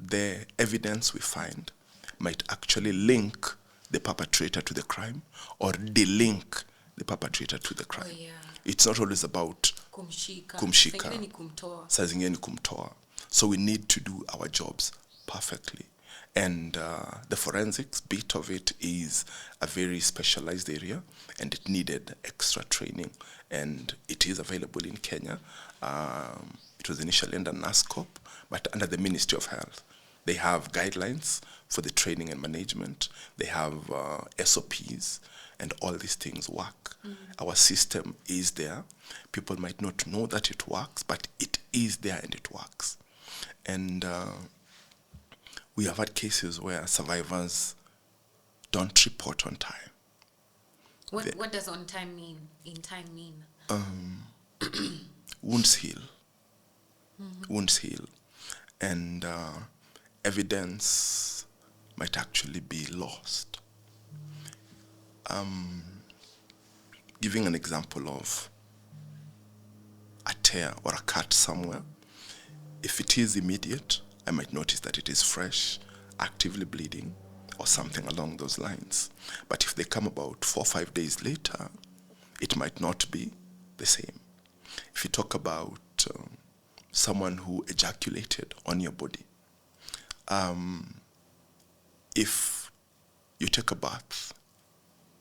Speaker 2: the evidence we find might actually link the perpetrator to the crime or delink the perpetrator to the crime.
Speaker 1: Oh, yeah.
Speaker 2: It's not always about kumshika. Saa zingine ni kumtoa. So we need to do our jobs perfectly. And the forensics bit of it is a very specialized area, and it needed extra training. And it is available in Kenya. It was initially under NASCOP, but under the Ministry of Health. They have guidelines for the training and management. They have SOPs, and all these things work. Our system is there. People might not know that it works, but it is there and it works. And we have had cases where survivors don't report on time.
Speaker 1: What does on time mean? In time mean?
Speaker 2: Wounds heal. Wounds heal. And evidence might actually be lost. Giving an example of a tear or a cut somewhere, if it is immediate, I might notice that it is fresh, actively bleeding, or something along those lines. But if they come about 4 or 5 days later, it might not be the same. If you talk about someone who ejaculated on your body, if you take a bath,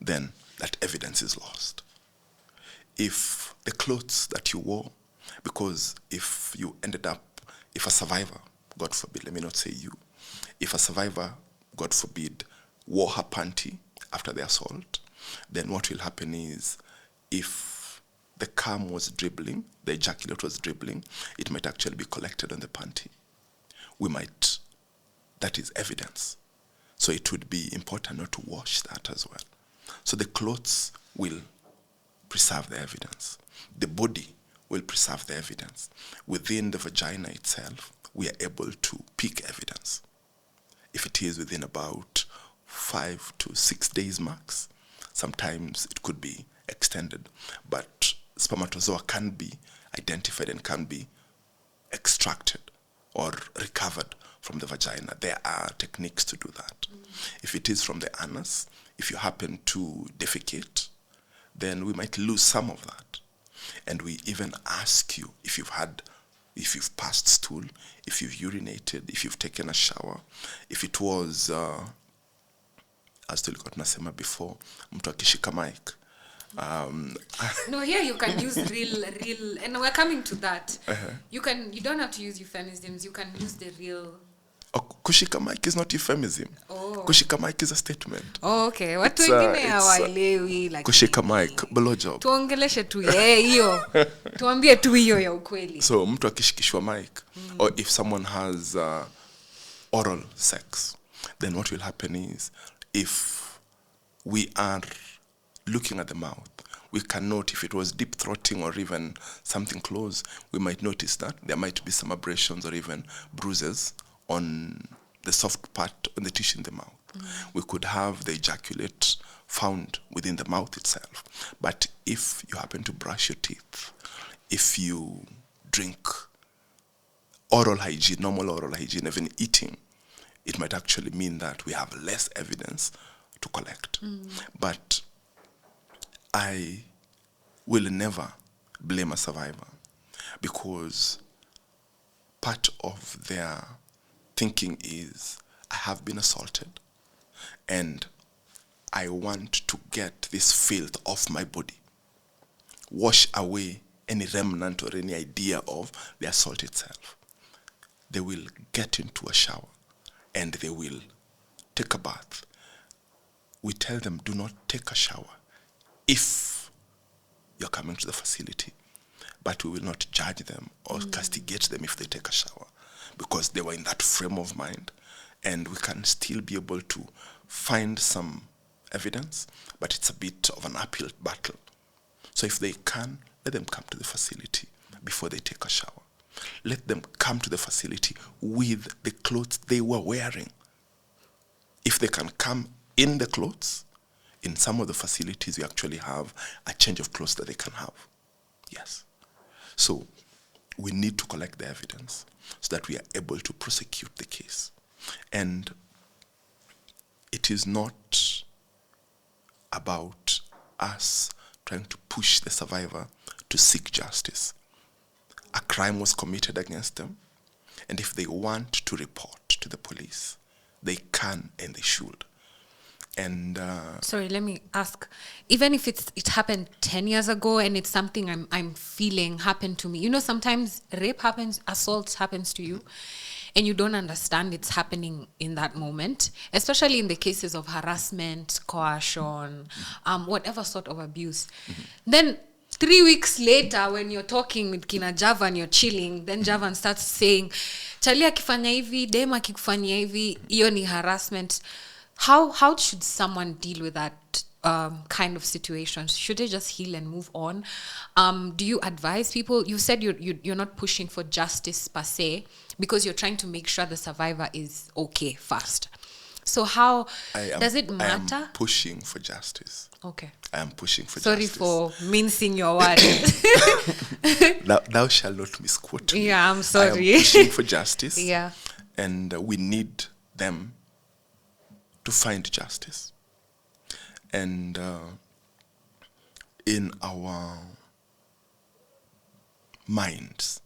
Speaker 2: then that evidence is lost. If the clothes that you wore, because if a survivor, God forbid, let me not say you, if a survivor, God forbid, wore her panty after the assault, then what will happen is, if the cum was dribbling, the ejaculate was dribbling, it might actually be collected on the panty. That is evidence. So it would be important not to wash that as well. So the clothes will preserve the evidence. The body will preserve the evidence. Within the vagina itself, we are able to pick evidence. If it is within about 5 to 6 days max, sometimes it could be extended, but spermatozoa can be identified and can be extracted or recovered from the vagina, there are techniques to do that. If it is from the anus, if you happen to defecate, then we might lose some of that. And we even ask you if you've passed stool, if you've urinated, if you've taken a shower, if it was, as tulikuwa tunasema before, mtu akishika mic.
Speaker 1: No, here you can use real, and we're coming to that. You don't have to use euphemisms. You can use the real.
Speaker 2: Kushika mic is not euphemism. Kushika mic is a statement.
Speaker 1: Oh, okay. Watu wengine hawaelewi like
Speaker 2: kushika mic, blowjob.
Speaker 1: Tuongeleshe tu hiyo. Tuambie tu hiyo ya ukweli.
Speaker 2: So mtu akishikishwa mic, or if someone has oral sex, then what will happen is, if we are looking at the mouth, we can note if it was deep throating or even something close, we might notice that there might be some abrasions or even bruises on the soft part, on the tissue in the mouth. We could have the ejaculate found within the mouth itself. But if you happen to brush your teeth, if you drink oral hygiene, normal oral hygiene, even eating, it might actually mean that we have less evidence to collect. But I will never blame a survivor, because part of their thinking is, I have been assaulted and I want to get this filth off my body, wash away any remnant or any idea of the assault itself. They will get into a shower and they will take a bath. We tell them, do not take a shower if you're coming to the facility, but we will not judge them or castigate them if they take a shower, because they were in that frame of mind, and we can still be able to find some evidence, but it's a bit of an uphill battle. So if they can, let them come to the facility before they take a shower. Let them come to the facility with the clothes they were wearing. If they can come in the clothes, in some of the facilities we actually have a change of clothes that they can have. Yes. So we need to collect the evidence so that we are able to prosecute the case. And it is not about us trying to push the survivor to seek justice. A crime was committed against them, and if they want to report to the police, they can and they should. And
Speaker 1: sorry, let me ask, even if it happened 10 years ago and it's something I'm feeling happened to me, you know, sometimes rape happens, assault happens to you, and you don't understand it's happening in that moment, especially in the cases of harassment, coercion, whatever sort of abuse. Then 3 weeks later, when you're talking with kina Javan, you're chilling, then Javan starts saying, Chali akifanya hivi, dem akifanya hivi, iyo ni harassment. How should someone deal with that kind of situation? Should they just heal and move on? Do you advise people? You said you're not pushing for justice per se, because you're trying to make sure the survivor is okay first. So how does it matter?
Speaker 2: I am pushing for justice.
Speaker 1: Okay.
Speaker 2: I am pushing for
Speaker 1: Sorry
Speaker 2: justice.
Speaker 1: for mincing your words.
Speaker 2: Thou shalt not misquote me.
Speaker 1: Yeah, I'm sorry.
Speaker 2: I am pushing for justice.
Speaker 1: Yeah.
Speaker 2: And we need them to find justice. And in our minds,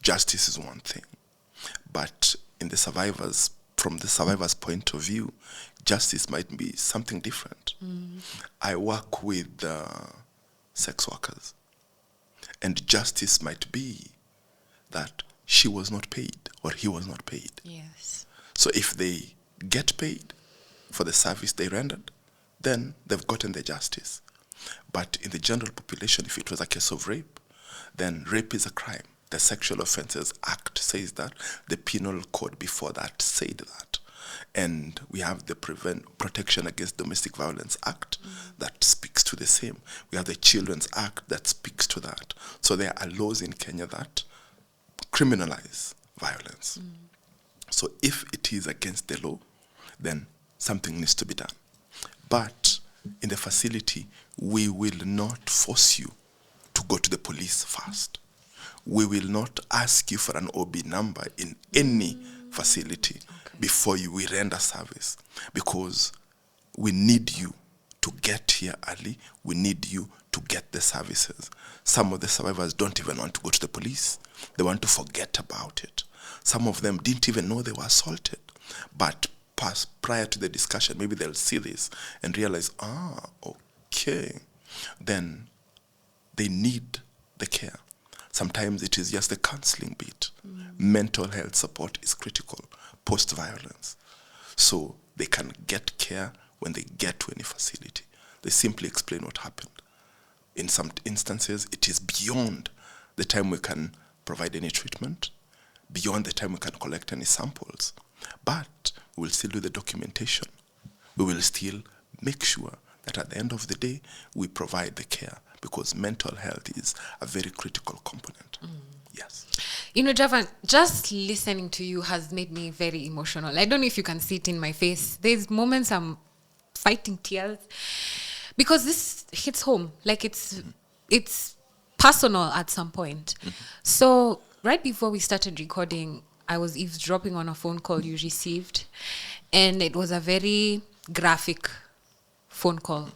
Speaker 2: justice is one thing. But in the survivors, from the survivor's point of view, justice might be something different. I work with sex workers, and justice might be that she was not paid or he was not paid.
Speaker 1: Yes.
Speaker 2: So if they get paid for the service they rendered, then they've gotten their justice. But in the general population, if it was a case of rape, then rape is a crime. The Sexual Offences Act says that. The Penal Code before that said that. And we have the Protection Against Domestic Violence Act that speaks to the same. We have the Children's Act that speaks to that. So there are laws in Kenya that criminalize violence. So if it is against the law, then something needs to be done. But in the facility, we will not force you to go to the police first. We will not ask you for an OB number in any facility before we render service, because we need you to get here early. We need you to get the services. Some of the survivors don't even want to go to the police. They want to forget about it. Some of them didn't even know they were assaulted. But prior to the discussion, maybe they'll see this and realize, okay, then they need the care. Sometimes it is just the counseling bit. Mental health support is critical post-violence. So they can get care when they get to any facility. They simply explain what happened. In some instances, it is beyond the time we can provide any treatment, beyond the time we can collect any samples. But we will still do the documentation. We will still make sure that at the end of the day, we provide the care, because mental health is a very critical component. Yes.
Speaker 1: You know, Javan, just listening to you has made me very emotional. I don't know if you can see it in my face. There's moments I'm fighting tears because this hits home. Like it's personal at some point. So right before we started recording, I was eavesdropping on a phone call you received, and it was a very graphic phone call.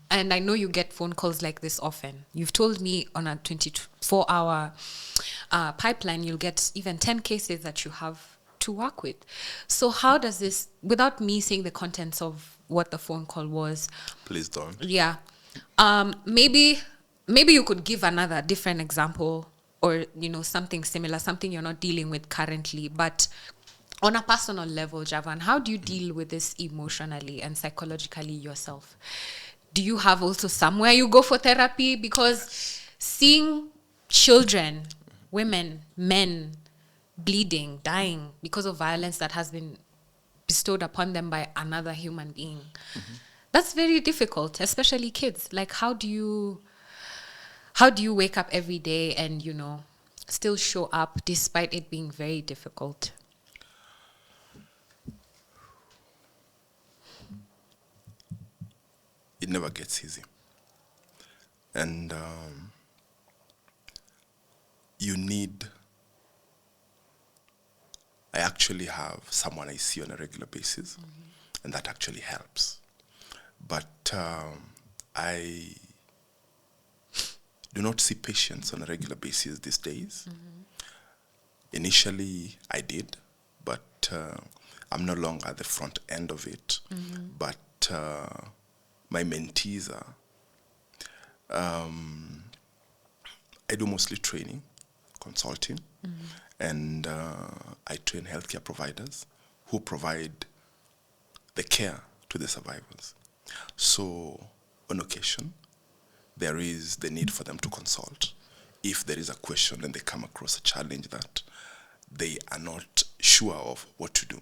Speaker 1: And I know you get phone calls like this often. You've told me on a 24-hour pipeline, you'll get even 10 cases that you have to work with. So how does this, without me saying the contents of what the phone call was?
Speaker 2: Please don't.
Speaker 1: Yeah. Maybe you could give another different example, or, you know, something similar, something you're not dealing with currently. But on a personal level, Javan, how do you deal with this emotionally and psychologically yourself? Do you have also somewhere you go for therapy? Because seeing children, women, men bleeding, dying because of violence that has been bestowed upon them by another human being, that's very difficult, especially kids. Like, how do you wake up every day and, you know, still show up despite it being very difficult?
Speaker 2: It never gets easy. And I actually have someone I see on a regular basis, and that actually helps. But I do not see patients on a regular basis these days. Initially, I did, but I'm no longer at the front end of it. But my mentees are, I do mostly training, consulting, and I train healthcare providers who provide the care to the survivors. So on occasion, there is the need for them to consult. If there is a question and they come across a challenge that they are not sure of what to do,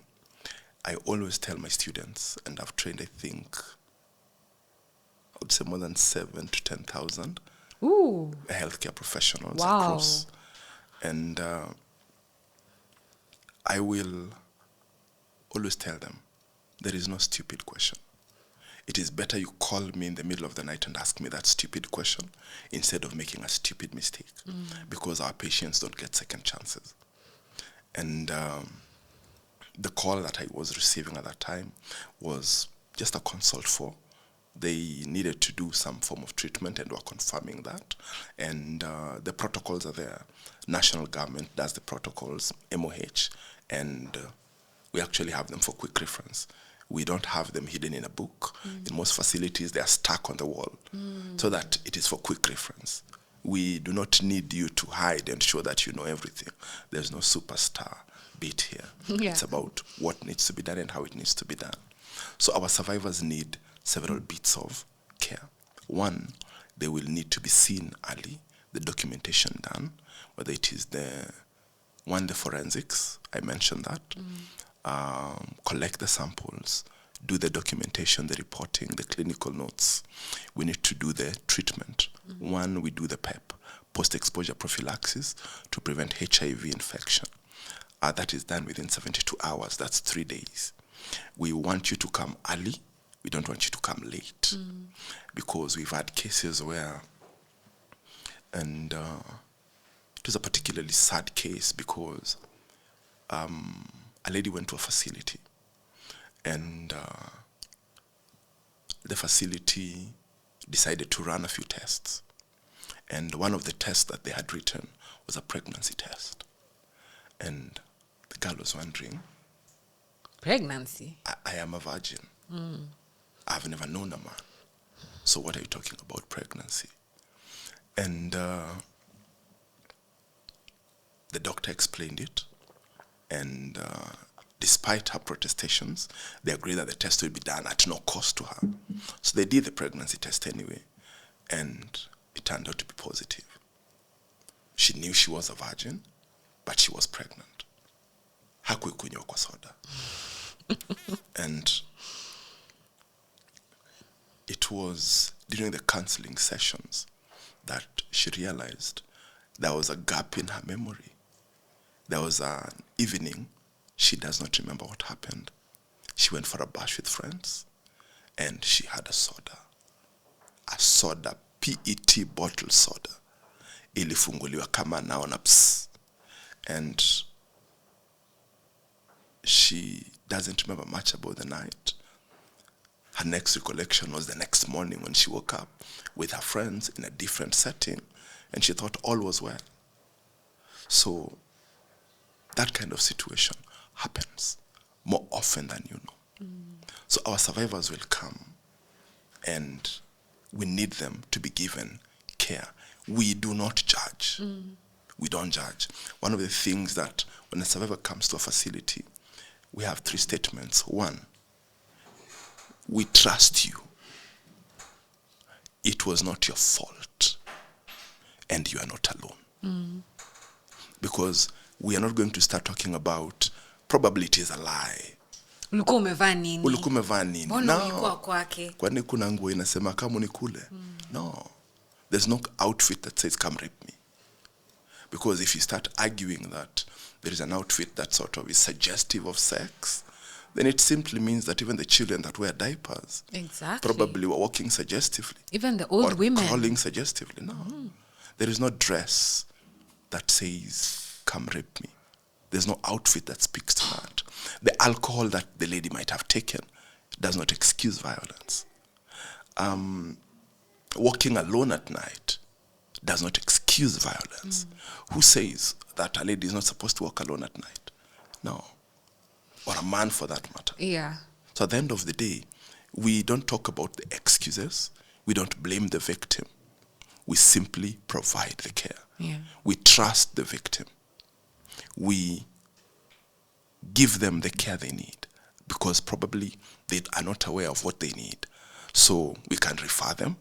Speaker 2: I always tell my students, and I've trained, I think, I would say more than 7,000 to 10,000 healthcare professionals across. And I will always tell them, there is no stupid question. It is better you call me in the middle of the night and ask me that stupid question instead of making a stupid mistake, because our patients don't get second chances. And the call that I was receiving at that time was just a consult for. They needed to do some form of treatment and were confirming that. And the protocols are there. National government does the protocols, MOH, and we actually have them for quick reference. We don't have them hidden in a book. In most facilities, they are stuck on the wall so that it is for quick reference. We do not need you to hide and show that you know everything. There's no superstar bit here.
Speaker 1: Yeah.
Speaker 2: It's about what needs to be done and how it needs to be done. So our survivors need several bits of care. One, they will need to be seen early, the documentation done, whether it is the forensics, I mentioned that, collect the samples, do the documentation, the reporting, the clinical notes. We need to do the treatment. One, we do the PEP, post-exposure prophylaxis, to prevent HIV infection. That is done within 72 hours. That's 3 days. We want you to come early. We don't want you to come late. Because we've had cases where, and it was a particularly sad case because a lady went to a facility, and the facility decided to run a few tests. And one of the tests that they had written was a pregnancy test. And the girl was wondering,
Speaker 1: pregnancy?
Speaker 2: I am a virgin. I've never known a man. So what are you talking about pregnancy? And the doctor explained it. And despite her protestations, they agreed that the test would be done at no cost to her. So they did the pregnancy test anyway. And it turned out to be positive. She knew she was a virgin, but she was pregnant. Hakuikunywa kwa soda. And it was during the counseling sessions that she realized there was a gap in her memory. There was an evening, she does not remember what happened. She went for a bash with friends, and she had a soda. A soda, PET bottle soda. Ilifunguliwa kama naona ps. And she doesn't remember much about the night. Her next recollection was the next morning when she woke up with her friends in a different setting, and she thought all was well. So that kind of situation happens more often than you know. So our survivors will come, and we need them to be given care. We do not judge. We don't judge. One of the things that when a survivor comes to a facility, we have 3 statements. 1, we trust you. It was not your fault, and you are not alone. Because we are not going to start talking about probably it is a lie.
Speaker 1: Ulikuwa umevaa nini?
Speaker 2: Ulikuwa umevaa nini?
Speaker 1: Mbona ulikuwa kwake?
Speaker 2: Kwani kuna nguo inasema kama unikule? No. There's no outfit that says come rape me. Because if you start arguing that there is an outfit that sort of is suggestive of sex, then it simply means that even the children that wear diapers probably were walking suggestively.
Speaker 1: Even the old women.
Speaker 2: Crawling suggestively. No. There is no dress that says, come rape me. There's no outfit that speaks to that. The alcohol that the lady might have taken does not excuse violence. Walking alone at night does not excuse violence. Who says that a lady is not supposed to walk alone at night? No. Or a man for that matter.
Speaker 1: Yeah.
Speaker 2: So at the end of the day, we don't talk about the excuses. We don't blame the victim. We simply provide the care.
Speaker 1: Yeah.
Speaker 2: We trust the victim. We give them the care they need because probably they are not aware of what they need. So we can refer them.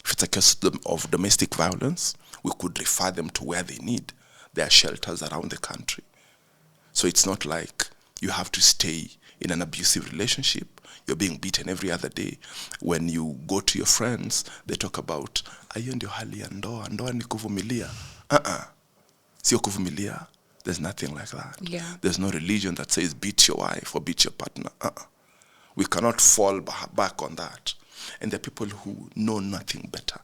Speaker 2: If it's a case of domestic violence, we could refer them to where they need. There are shelters around the country. So it's not like you have to stay in an abusive relationship. You're being beaten every other day. When you go to your friends, they talk about, ayo ndio hali ya ndoa, ndoa ni kuvumilia. Sio kuvumilia. There's nothing like that.
Speaker 1: Yeah.
Speaker 2: There's no religion that says beat your wife or beat your partner. We cannot fall back on that. And there are people who know nothing better.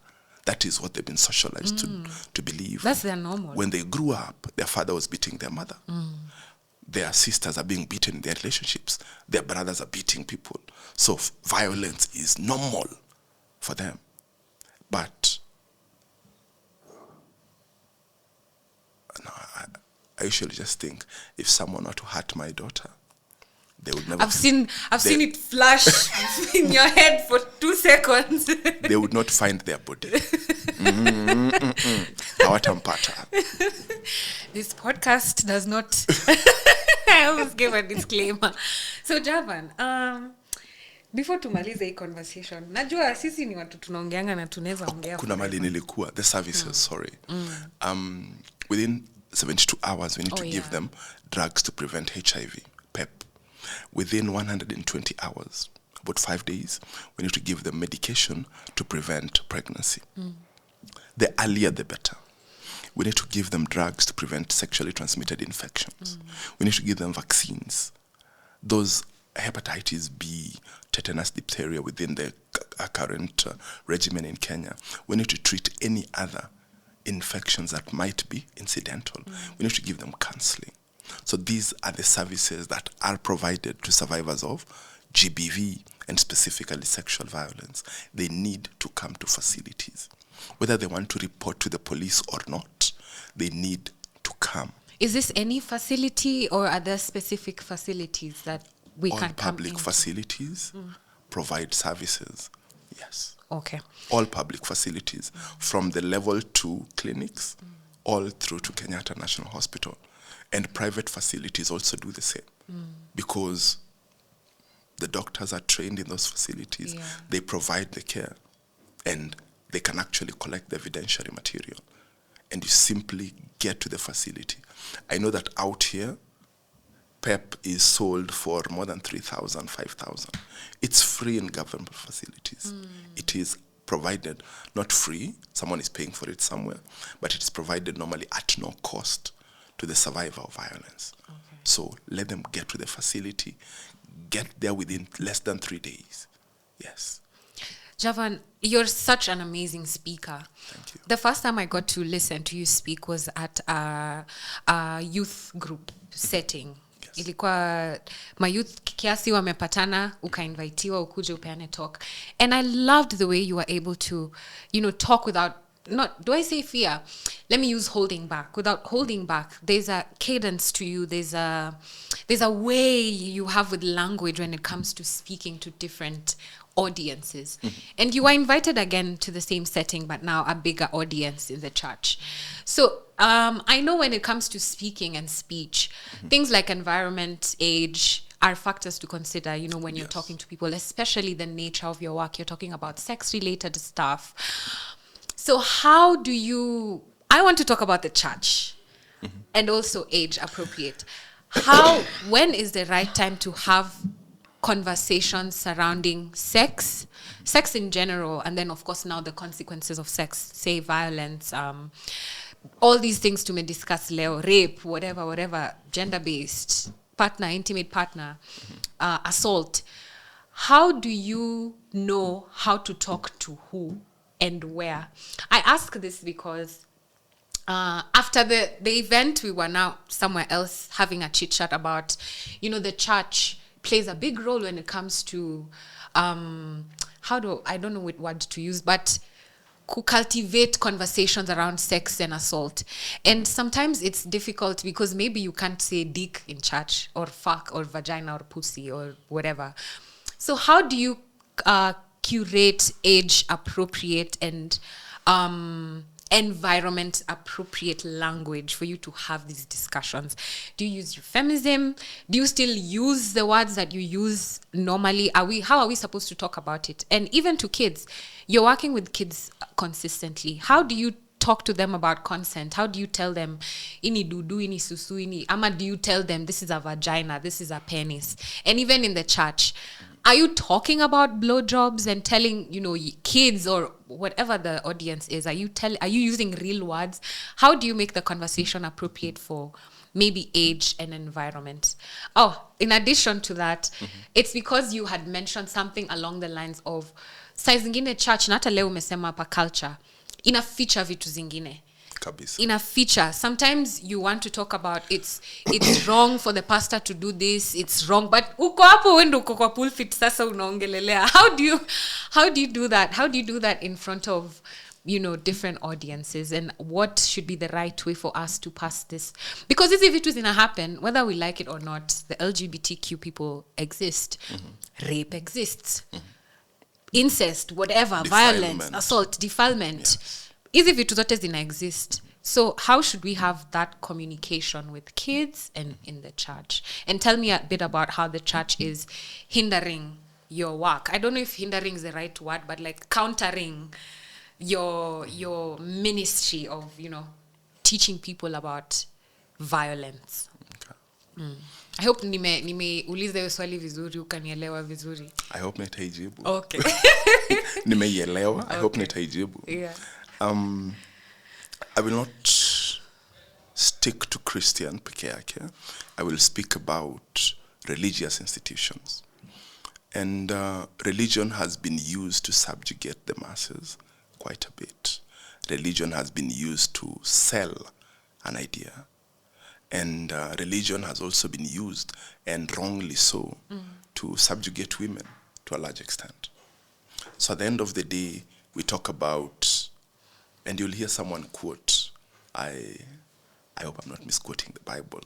Speaker 2: That is what they've been socialized to believe.
Speaker 1: That's their normal.
Speaker 2: When they grew up, their father was beating their mother. Their sisters are being beaten in their relationships. Their brothers are beating people. So violence is normal for them. But no, I usually just think if someone were to hurt my daughter, they would never.
Speaker 1: I've seen it flash in your head for 2 seconds.
Speaker 2: They would not find their body. Hawatampata.
Speaker 1: This podcast does not. I always give a disclaimer. So Javan, before tumalize hii conversation, najua sisi ni watu tunaongeanga na tunaweza ongea.
Speaker 2: Kuna mali nilikuwa the services, sorry. Within 72 hours we need to give them drugs to prevent HIV, PEP. Within 120 hours, about 5 days, we need to give them medication to prevent pregnancy. The earlier the better. We need to give them drugs to prevent sexually transmitted infections. We need to give them vaccines. Those hepatitis B, tetanus, diphtheria within the current regimen in Kenya. We need to treat any other infections that might be incidental. We need to give them counseling. So these are the services that are provided to survivors of GBV and specifically sexual violence. They need to come to facilities. Whether they want to report to the police or not, they need to come.
Speaker 1: Is this any facility or are there specific facilities that we
Speaker 2: All
Speaker 1: can come
Speaker 2: public
Speaker 1: into?
Speaker 2: facilities provide services. Yes.
Speaker 1: Okay.
Speaker 2: All public facilities, from the level 2 clinics all through to Kenyatta National Hospital. And private facilities also do the same because the doctors are trained in those facilities.
Speaker 1: Yeah.
Speaker 2: They provide the care and they can actually collect the evidentiary material. And you simply get to the facility. I know that out here, PEP is sold for more than 3,000, 5,000. It's free in government facilities. It is provided, not free, someone is paying for it somewhere, but it's provided normally at no cost to the survivor of violence.
Speaker 1: Okay.
Speaker 2: So let them get to the facility, get there within less than 3 days. Yes.
Speaker 1: Javan, you're such an amazing speaker.
Speaker 2: Thank you.
Speaker 1: The first time I got to listen to you speak was at a youth group setting.
Speaker 2: Yes.
Speaker 1: Ilikuwa mayouth kiasi wamepatana, ukainvitiwa ukuje upeane talk. And I loved the way you were able to, talk without, not, do I say fear? Let me use holding back. Without holding back, there's a cadence to you. There's a way you have with language when it comes to speaking to different audiences. And you were invited again to the same setting, but now a bigger audience in the church. So I know when it comes to speaking and speech, things like environment, age, are factors to consider, when you're talking to people, especially the nature of your work. You're talking about sex-related stuff. So how do you... I want to talk about the church and also age appropriate. When is the right time to have conversations surrounding sex in general, and then of course now the consequences of sex, say violence, all these things to me discuss leo, rape, whatever, gender-based partner, intimate partner, assault. How do you know how to talk to who and where? I ask this because after the event, we were now somewhere else having a chit chat about, the church plays a big role when it comes to, I don't know what word to use, but cultivate conversations around sex and assault. And sometimes it's difficult because maybe you can't say dick in church, or fuck, or vagina, or pussy, or whatever. So how do you curate age appropriate and environment appropriate language for you to have these discussions? Do you use euphemism? Do you still use the words that you use normally? How are we supposed to talk about it? And even to kids, you're working with kids consistently. How do you talk to them about consent? How do you tell them ini dudu, ini susu, ini ama? Do you tell them this is a vagina, this is a penis? And even in the church, are you talking about blowjobs and telling, kids or whatever the audience is? Are you using real words? How do you make the conversation appropriate for maybe age and environment? Oh, in addition to that, it's because you had mentioned something along the lines of saa zingine church, na hata leo umesema hapa culture, ina feature vitu zingine.
Speaker 2: Kabisa.
Speaker 1: In a feature, sometimes you want to talk about it's wrong for the pastor to do this, it's wrong, but uko hapo wendo uko kwa pulpit sasa unaongelelea. How do you do that? How do you do that in front of different audiences, and what should be the right way for us to pass this? Because if it was gonna happen, whether we like it or not, the LGBTQ people exist, rape exists, incest, whatever, violence, assault, defilement.
Speaker 2: Yes.
Speaker 1: Hizi vitu zote zina exist. So how should we have that communication with kids and in the church? And tell me a bit about how the church is hindering your work. I don't know if hindering is the right word, but like countering your ministry of, teaching people about violence.
Speaker 2: Okay.
Speaker 1: I hope nimeuliza hiyo swali vizuri, ukanielewa vizuri.
Speaker 2: I hope nitaijibu.
Speaker 1: Okay.
Speaker 2: Nimeielewa.
Speaker 1: Okay.
Speaker 2: I hope nitaijibu.
Speaker 1: Yeah.
Speaker 2: I will not stick to Christian peke yake. I will speak about religious institutions. And religion has been used to subjugate the masses quite a bit. Religion has been used to sell an idea. And religion has also been used, and wrongly so, to subjugate women to a large extent. So at the end of the day, we talk about, and you'll hear someone quote, I hope I'm not misquoting the Bible.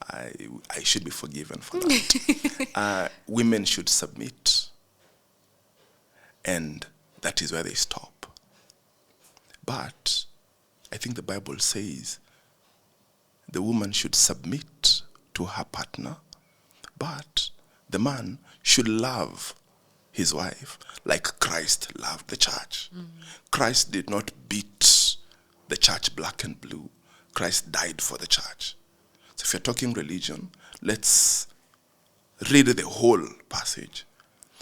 Speaker 2: I should be forgiven for that. Women should submit, and that is where they stop. But I think the Bible says the woman should submit to her partner, but the man should love his wife like Christ loved the church. Christ did not beat the church black and blue. Christ died for the church. So if you're talking religion, let's read the whole passage.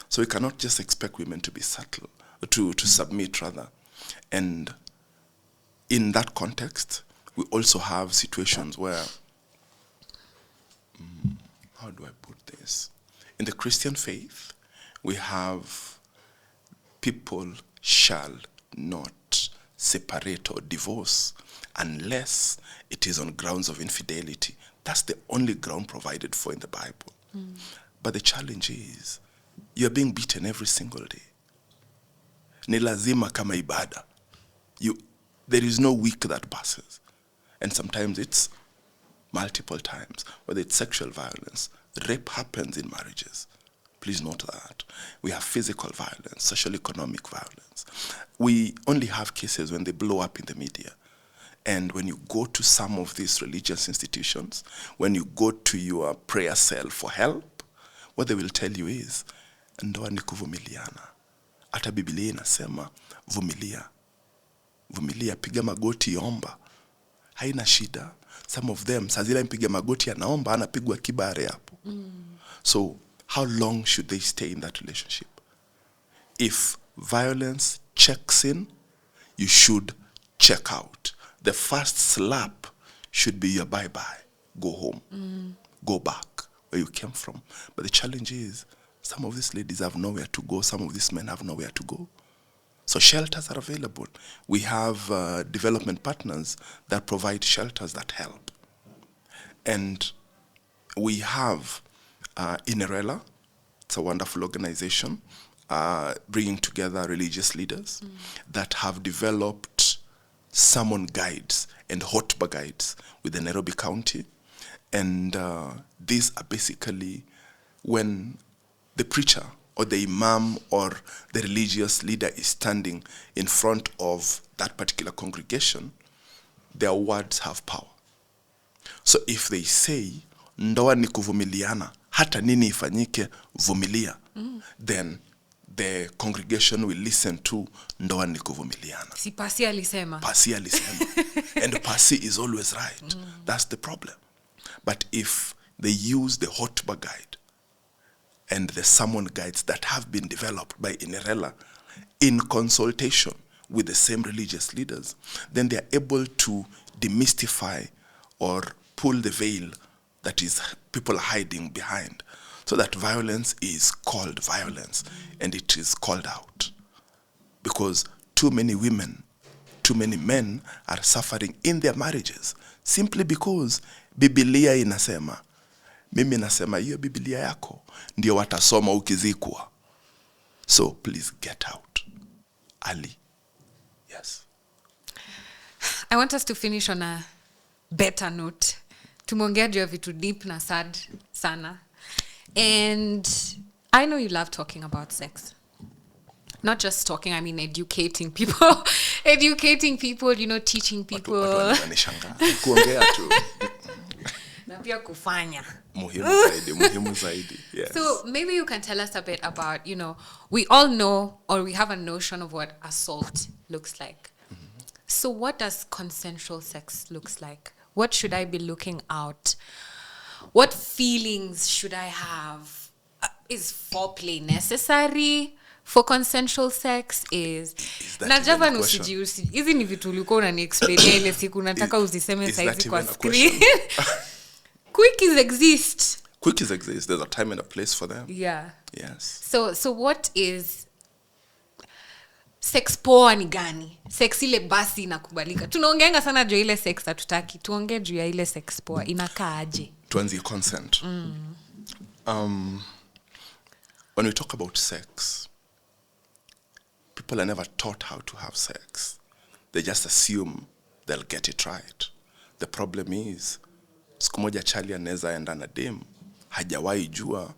Speaker 2: So we cannot just expect women to be subtle, to submit rather. And in that context, we also have situations where, how do I put this? In the Christian faith, we have people shall not separate or divorce unless it is on grounds of infidelity. That's the only ground provided for in the Bible. But the challenge is, you're being beaten every single day. Ni lazima kama ibada. There is no week that passes. And sometimes it's multiple times, whether it's sexual violence. Rape happens in marriages. Please note that. We have physical violence, social economic violence. We only have cases when they blow up in the media. And when you go to some of these religious institutions, when you go to your prayer cell for help, what they will tell you is, ndoa ni kuvumiliana. Hata Biblia inasema, vumilia. Vumilia, piga magoti, omba. Haina shida. Some of them, sazila mpiga magoti anaomba, anapigwa kibare hapo. So, how long should they stay in that relationship? If violence checks in, you should check out. The first slap should be your bye-bye. Go home. Go back where you came from. But the challenge is, some of these ladies have nowhere to go. Some of these men have nowhere to go. So shelters are available. We have development partners that provide shelters that help. And we have Inerella. It's a wonderful organization bringing together religious leaders that have developed sermon guides and hotba guides with the Nairobi County. And these are basically when the preacher or the imam or the religious leader is standing in front of that particular congregation, their words have power. So if they say, ndoa ni kuvumiliana, hata nini ifanyike vumilia, then the congregation will listen to ndoa ni kuvumiliana.
Speaker 1: Si Pasi alisema.
Speaker 2: Pasi alisema. And Pasi is always right. That's the problem. But if they use the hotba guide and the sermon guides that have been developed by Inerella in consultation with the same religious leaders, then they are able to demystify or pull the veil that is people hiding behind, so that violence is called violence and it is called out. Because too many women, too many men are suffering in their marriages simply because Biblia inasema. Mimi nasema hiyo Biblia yako ndio watasoma ukizikwa. So please get out early. Yes.
Speaker 1: I want us to finish on a better note. Tumeongea juu ya vitu deep na sad sana. And I know you love talking about sex. Not just talking, I mean educating people. Educating people, you know, teaching people.
Speaker 2: Kuongea tu.
Speaker 1: Na pia kufanya.
Speaker 2: Muhimu zaidi. Yes.
Speaker 1: So maybe you can tell us a bit about, you know, we all know or we have a notion of what assault looks like. So what does consensual sex looks like? What should I be looking out? What feelings should I have? Is foreplay necessary for consensual sex? Is na Javan usijiusi. Hizi ni vitu ulikuwa unaniexplainia ile siku nataka uziseme saizi kwa screen. Quickies exist.
Speaker 2: Quickies exist. There's a time and a place for them.
Speaker 1: Yeah.
Speaker 2: Yes.
Speaker 1: So what is sex poa ni gani? Sex ile basi inakubalika. Tunaongeanga sana juu ile sex hatutaki. Tuongee juu ya ile sex poa inakaaje?
Speaker 2: Tuanze consent. When we talk about sex, people are never taught how to have sex. They just assume they'll get it right. The problem is, siku moja Charlie anaweza enda na dem, hajawahi jua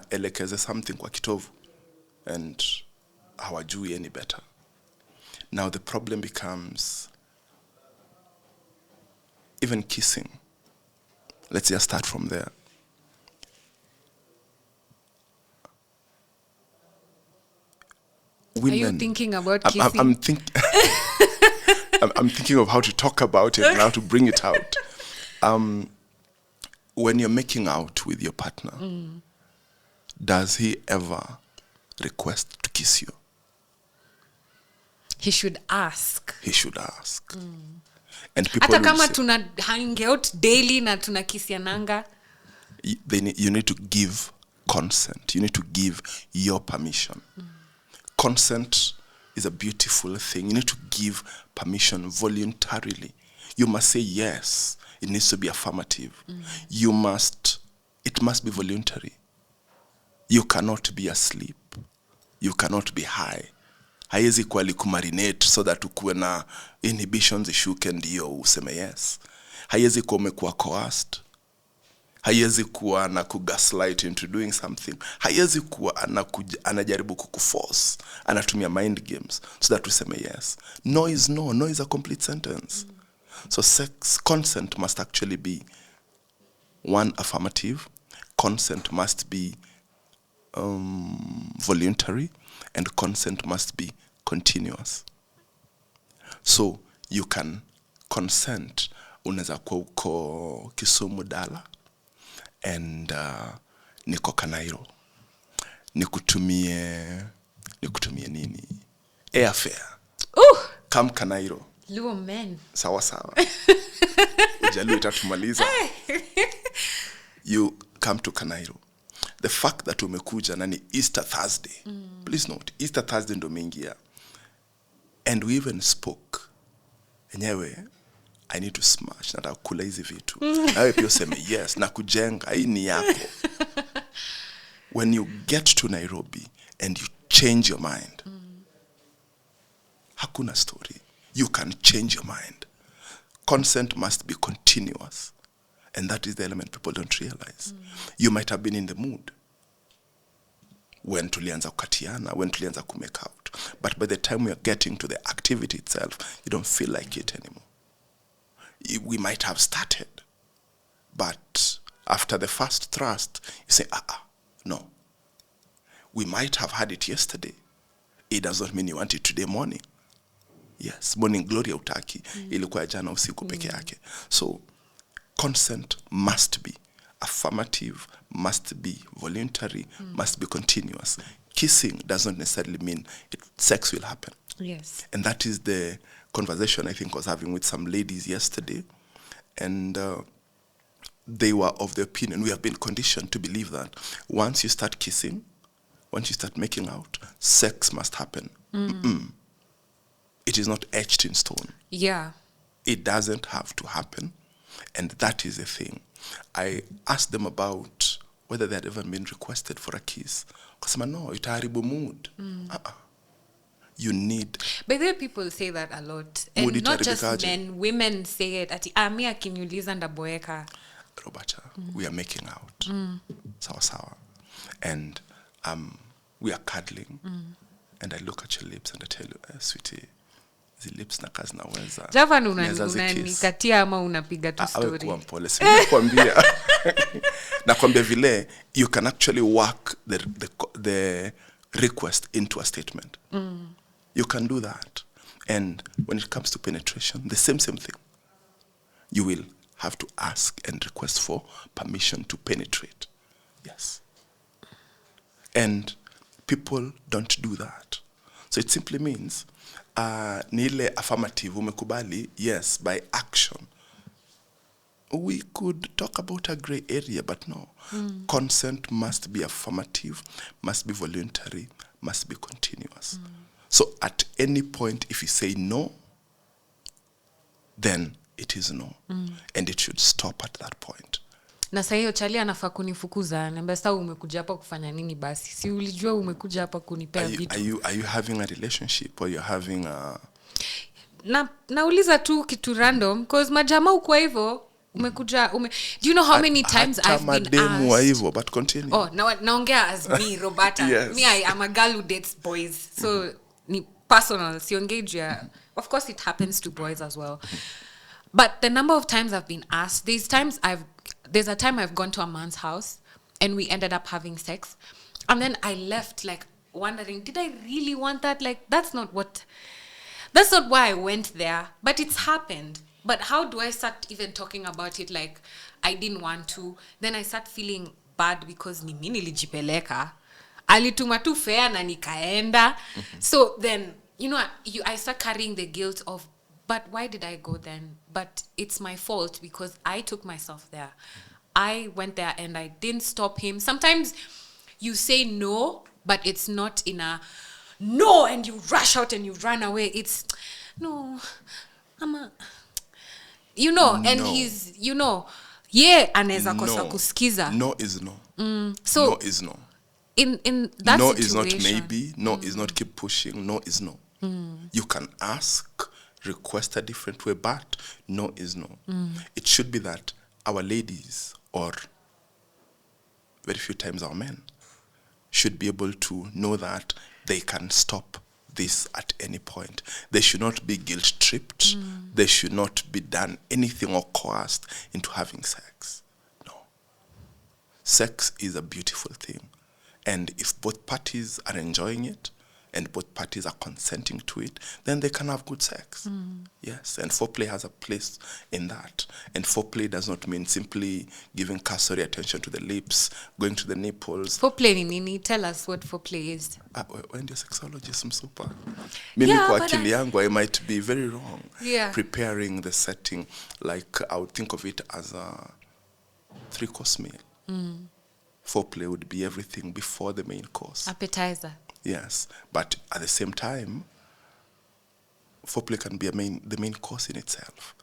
Speaker 2: elekeze something kwa kitovu, and hawajui any better. Now the problem becomes even kissing. Let's just start from there. Women,
Speaker 1: are you thinking about kissing?
Speaker 2: I'm thinking of how to talk about it and how to bring it out. When you're making out with your partner, does he ever request to kiss you?
Speaker 1: He should ask.
Speaker 2: He should ask. And people
Speaker 1: hata kama
Speaker 2: say,
Speaker 1: tuna hang out daily na tunakisiananga,
Speaker 2: you need to give consent. You need to give your permission. Consent is a beautiful thing. You need to give permission voluntarily. You must say yes. It needs to be affirmative. It must be voluntary. You cannot be asleep. You cannot be high. Haiwezi kuwa likumarinate so that ukuwe na inhibitions ishuke ndio useme yes. Haiwezi kuwa umekuwa coerced. Haiwezi kuwa na kugaslight into doing something. Haiwezi kuwa anajaribu kukuforce. Anatumia mind games so that useme yes. No is no. No is a complete sentence. So consent must actually be one, affirmative. Consent must be voluntary, and consent must be continuous. So you can consent. Unaweza kuwa uko Kisumu Dala and niko Kanairo. Nikutumie nini? Airfare. Come Kanairo.
Speaker 1: Luo men.
Speaker 2: Sawa. Ujalu itatumaliza. You come to Kanairo. The fact that umekuja na ni Easter Thursday. Please note, Easter Thursday ndo mingia. And we even spoke. Enyewe, I need to smash. Nataka kula hizi vitu. Nawe pia useme yes. Na kujenga. Hii ni yako. When you get to Nairobi and you change your mind. Hakuna story. You can change your mind. Consent must be continuous. And that is the element people don't realize. You might have been in the mood when tulianza kukatiana, when tulianza kumake out. But by the time we are getting to the activity itself, you don't feel like it anymore. We might have started, but after the first thrust, you say, no. We might have had it yesterday. It does not mean you want it today morning. Yes, morning glory utaki. Ilikuwa jana usiku peke yake. So, consent must be affirmative, must be voluntary, must be continuous. Kissing does not necessarily mean sex will happen.
Speaker 1: Yes.
Speaker 2: And that is the conversation I think I was having with some ladies yesterday. And they were of the opinion, we have been conditioned to believe that once you start kissing, once you start making out, sex must happen. It is not etched in stone.
Speaker 1: Yeah.
Speaker 2: It doesn't have to happen. And that is the thing. I asked them about whether they had ever been requested for a kiss. Because no, itaharibu mood. You need...
Speaker 1: By the way, people say that a lot. And not just men, women say it. Ati, mi akiniuliza ndaboeka.
Speaker 2: Roberta, we are making out. Sawa. And we are cuddling. And I look at your lips and I tell you, sweetie, the lips na kazi naweza.
Speaker 1: Javan unanikatia ama unapiga tu story.
Speaker 2: Awe kuwa mpole. Nakwambia. Nakwambia vile, you can actually work the request into a statement. You can do that. And when it comes to penetration, the same thing. You will have to ask and request for permission to penetrate. Yes. And people don't do that. So it simply means ni ile affirmative umekubali, yes, by action. We could talk about a gray area, but no. Consent must be affirmative, must be voluntary, must be continuous. So at any point, if you say no, then it is no. And it should stop at that point.
Speaker 1: Na sasa hiyo chali anafaa kunifukuza. Niambia sasa umekuja hapa kufanya nini basi? Si ulijua umekuja hapa kunipea vitu.
Speaker 2: Are you having a relationship or you're having a...
Speaker 1: Nauliza tu kitu random because majama uko hivyo umekuja do you know how many times I've been asked
Speaker 2: wa hivyo, but continue.
Speaker 1: Oh, naongea as me Roberta.
Speaker 2: Yes.
Speaker 1: Me I'm a girl who dates boys. So ni personal, si engage. Of course it happens to boys as well. But the number of times I've been asked, there's a time I've gone to a man's house and we ended up having sex. And then I left like wondering, did I really want that? Like that's not why I went there, but it's happened. But how do I start even talking about it like I didn't want to? Then I start feeling bad because ni mimi nilijipeleka. Alituma tu fare na nikaenda. So then, I start carrying the guilt of, but why did I go then? But it's my fault because I took myself there. I went there and I didn't stop him. Sometimes you say no, but it's not in a no and you rush out and you run away. It's no, and he's, anaweza kosa kusikiza.
Speaker 2: No is no.
Speaker 1: So
Speaker 2: no is no.
Speaker 1: In that
Speaker 2: no
Speaker 1: situation.
Speaker 2: No is not maybe. No is not keep pushing. No is no. You can ask, request a different way, but no is no. It should be that our ladies, or very few times our men, should be able to know that they can stop this at any point. They should not be guilt-tripped. They should not be done anything or coerced into having sex. No. Sex is a beautiful thing. And if both parties are enjoying it, and both parties are consenting to it, then they can have good sex. Yes, and foreplay has a place in that. And foreplay does not mean simply giving cursory attention to the lips, going to the nipples.
Speaker 1: Foreplay ni nini? Tell us what foreplay is.
Speaker 2: When your sexologist msupa. Mimi kwa akili yangu, I might be very wrong.
Speaker 1: Yeah.
Speaker 2: Preparing the setting, like I would think of it as a 3-course meal. Foreplay would be everything before the main course.
Speaker 1: Appetizer.
Speaker 2: Yes, but at the same time, foreplay can be the main course in itself.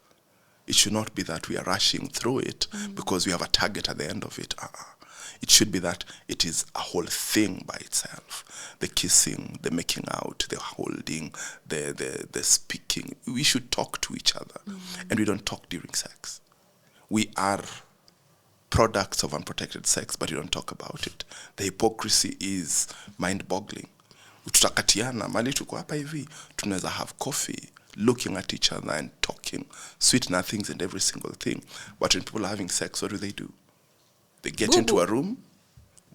Speaker 2: It should not be that we are rushing through it because we have a target at the end of it. It should be that it is a whole thing by itself. The kissing, the making out, the holding, the speaking. We should talk to each other, and we don't talk during sex. We are products of unprotected sex, but you don't talk about it. The hypocrisy is mind-boggling. Tutakatiana, mali tuko hapa hivi, tunaweza have coffee, looking at each other and talking, sweet nothings and every single thing. But when people are having sex, what do? They get into a room,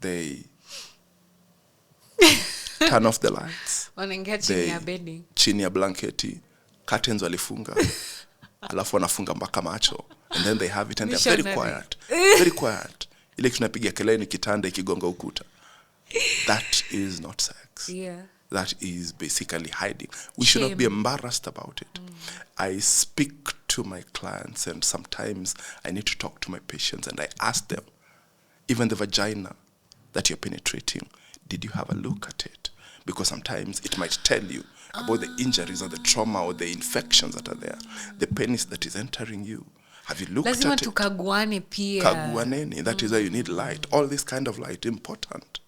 Speaker 2: they turn off the lights.
Speaker 1: Wanaingia chini ya bedi.
Speaker 2: Chini ya blanketi, curtains walifunga, alafu wanafunga mpaka macho. And then they have it and they're very quiet. Very quiet. Ile tunapiga kelele kitanda ikigonga ukuta. That is not sex.
Speaker 1: Yeah.
Speaker 2: That is basically hiding. We should not be embarrassed about it. I speak to my clients and sometimes I need to talk to my patients and I ask them, even the vagina that you're penetrating, did you have a look at it? Because sometimes it might tell you about the injuries or the trauma or the infections that are there. The penis that is entering you. Have you looked
Speaker 1: Lazima
Speaker 2: at it?
Speaker 1: tukaguane pia.
Speaker 2: Kaguaneni. That is why you need light. All this kind of light, important.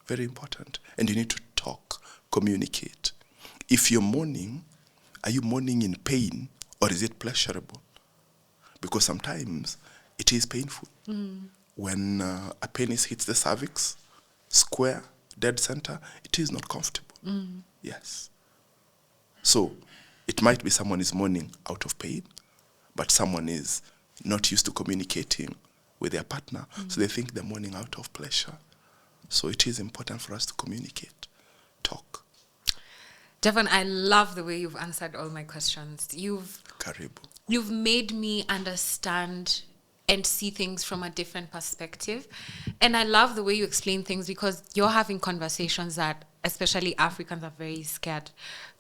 Speaker 2: Very important. And you need to talk, communicate. If you're mourning, are you mourning in pain or is it pleasurable? Because sometimes it is painful. When a penis hits the cervix, square, dead center, it is not comfortable. Yes. So it might be someone is mourning out of pain, but someone is not used to communicating with their partner, so they think they're mourning out of pleasure. So it is important for us to communicate, talk.
Speaker 1: Javan, I love the way you've answered all my questions. You've made me understand and see things from a different perspective. And I love the way you explain things because you're having conversations that especially Africans are very scared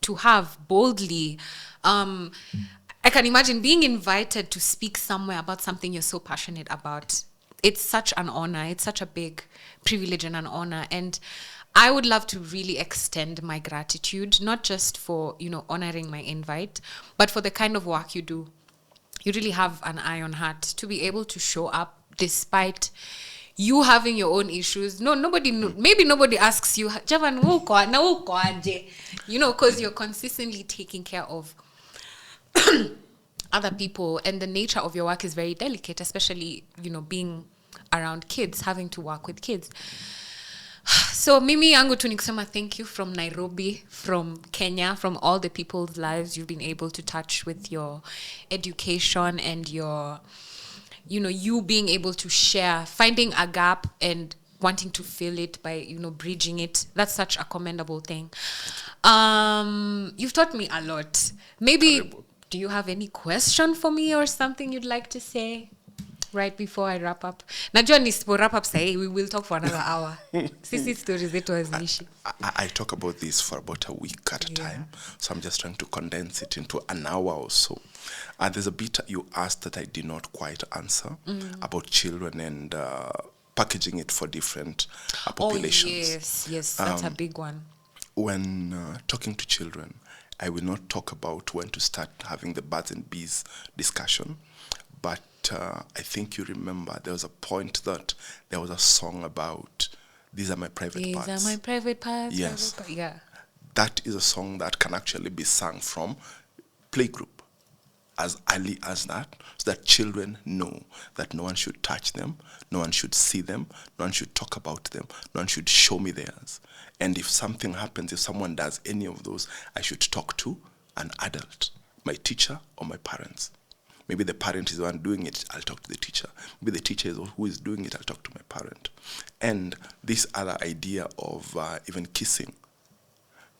Speaker 1: to have boldly. I can imagine being invited to speak somewhere about something you're so passionate about. it's such an honor. It's such a big privilege and an honor. And I would love to really extend my gratitude, not just for, honoring my invite, but for the kind of work you do. You really have an iron heart to be able to show up despite you having your own issues. Maybe nobody asks you, Javan, because you're consistently taking care of other people, and the nature of your work is very delicate, especially, being around kids, having to work with kids. So mimi yangu tu nikusema thank you from Nairobi, from Kenya, from all the people's lives you've been able to touch with your education and your, you being able to share, finding a gap and wanting to fill it by, bridging it. That's such a commendable thing. You've taught me a lot. Maybe, do you have any question for me or something you'd like to say right before I wrap up? Najua nisipo wrap up say we will talk for another hour. Sisi stories zetu haziishi.
Speaker 2: I talk about this for about a week at a time, so I'm just trying to condense it into an hour or so. And there's a bit you asked that I did not quite answer about children and packaging it for different populations.
Speaker 1: Oh yes, that's a big one.
Speaker 2: When talking to children, I will not talk about when to start having the birds and bees discussion, but I think you remember there was a point that there was a song about these are my private parts.
Speaker 1: These are my private parts.
Speaker 2: Yes.
Speaker 1: Yeah.
Speaker 2: That is a song that can actually be sung from playgroup as early as that, so that children know that no one should touch them, no one should see them, no one should talk about them, no one should show me theirs. And if something happens, if someone does any of those, I should talk to an adult, my teacher or my parents. Maybe the parent is the one doing it, I'll talk to the teacher. Maybe the teacher is who is doing it, I'll talk to my parent. And this other idea of even kissing.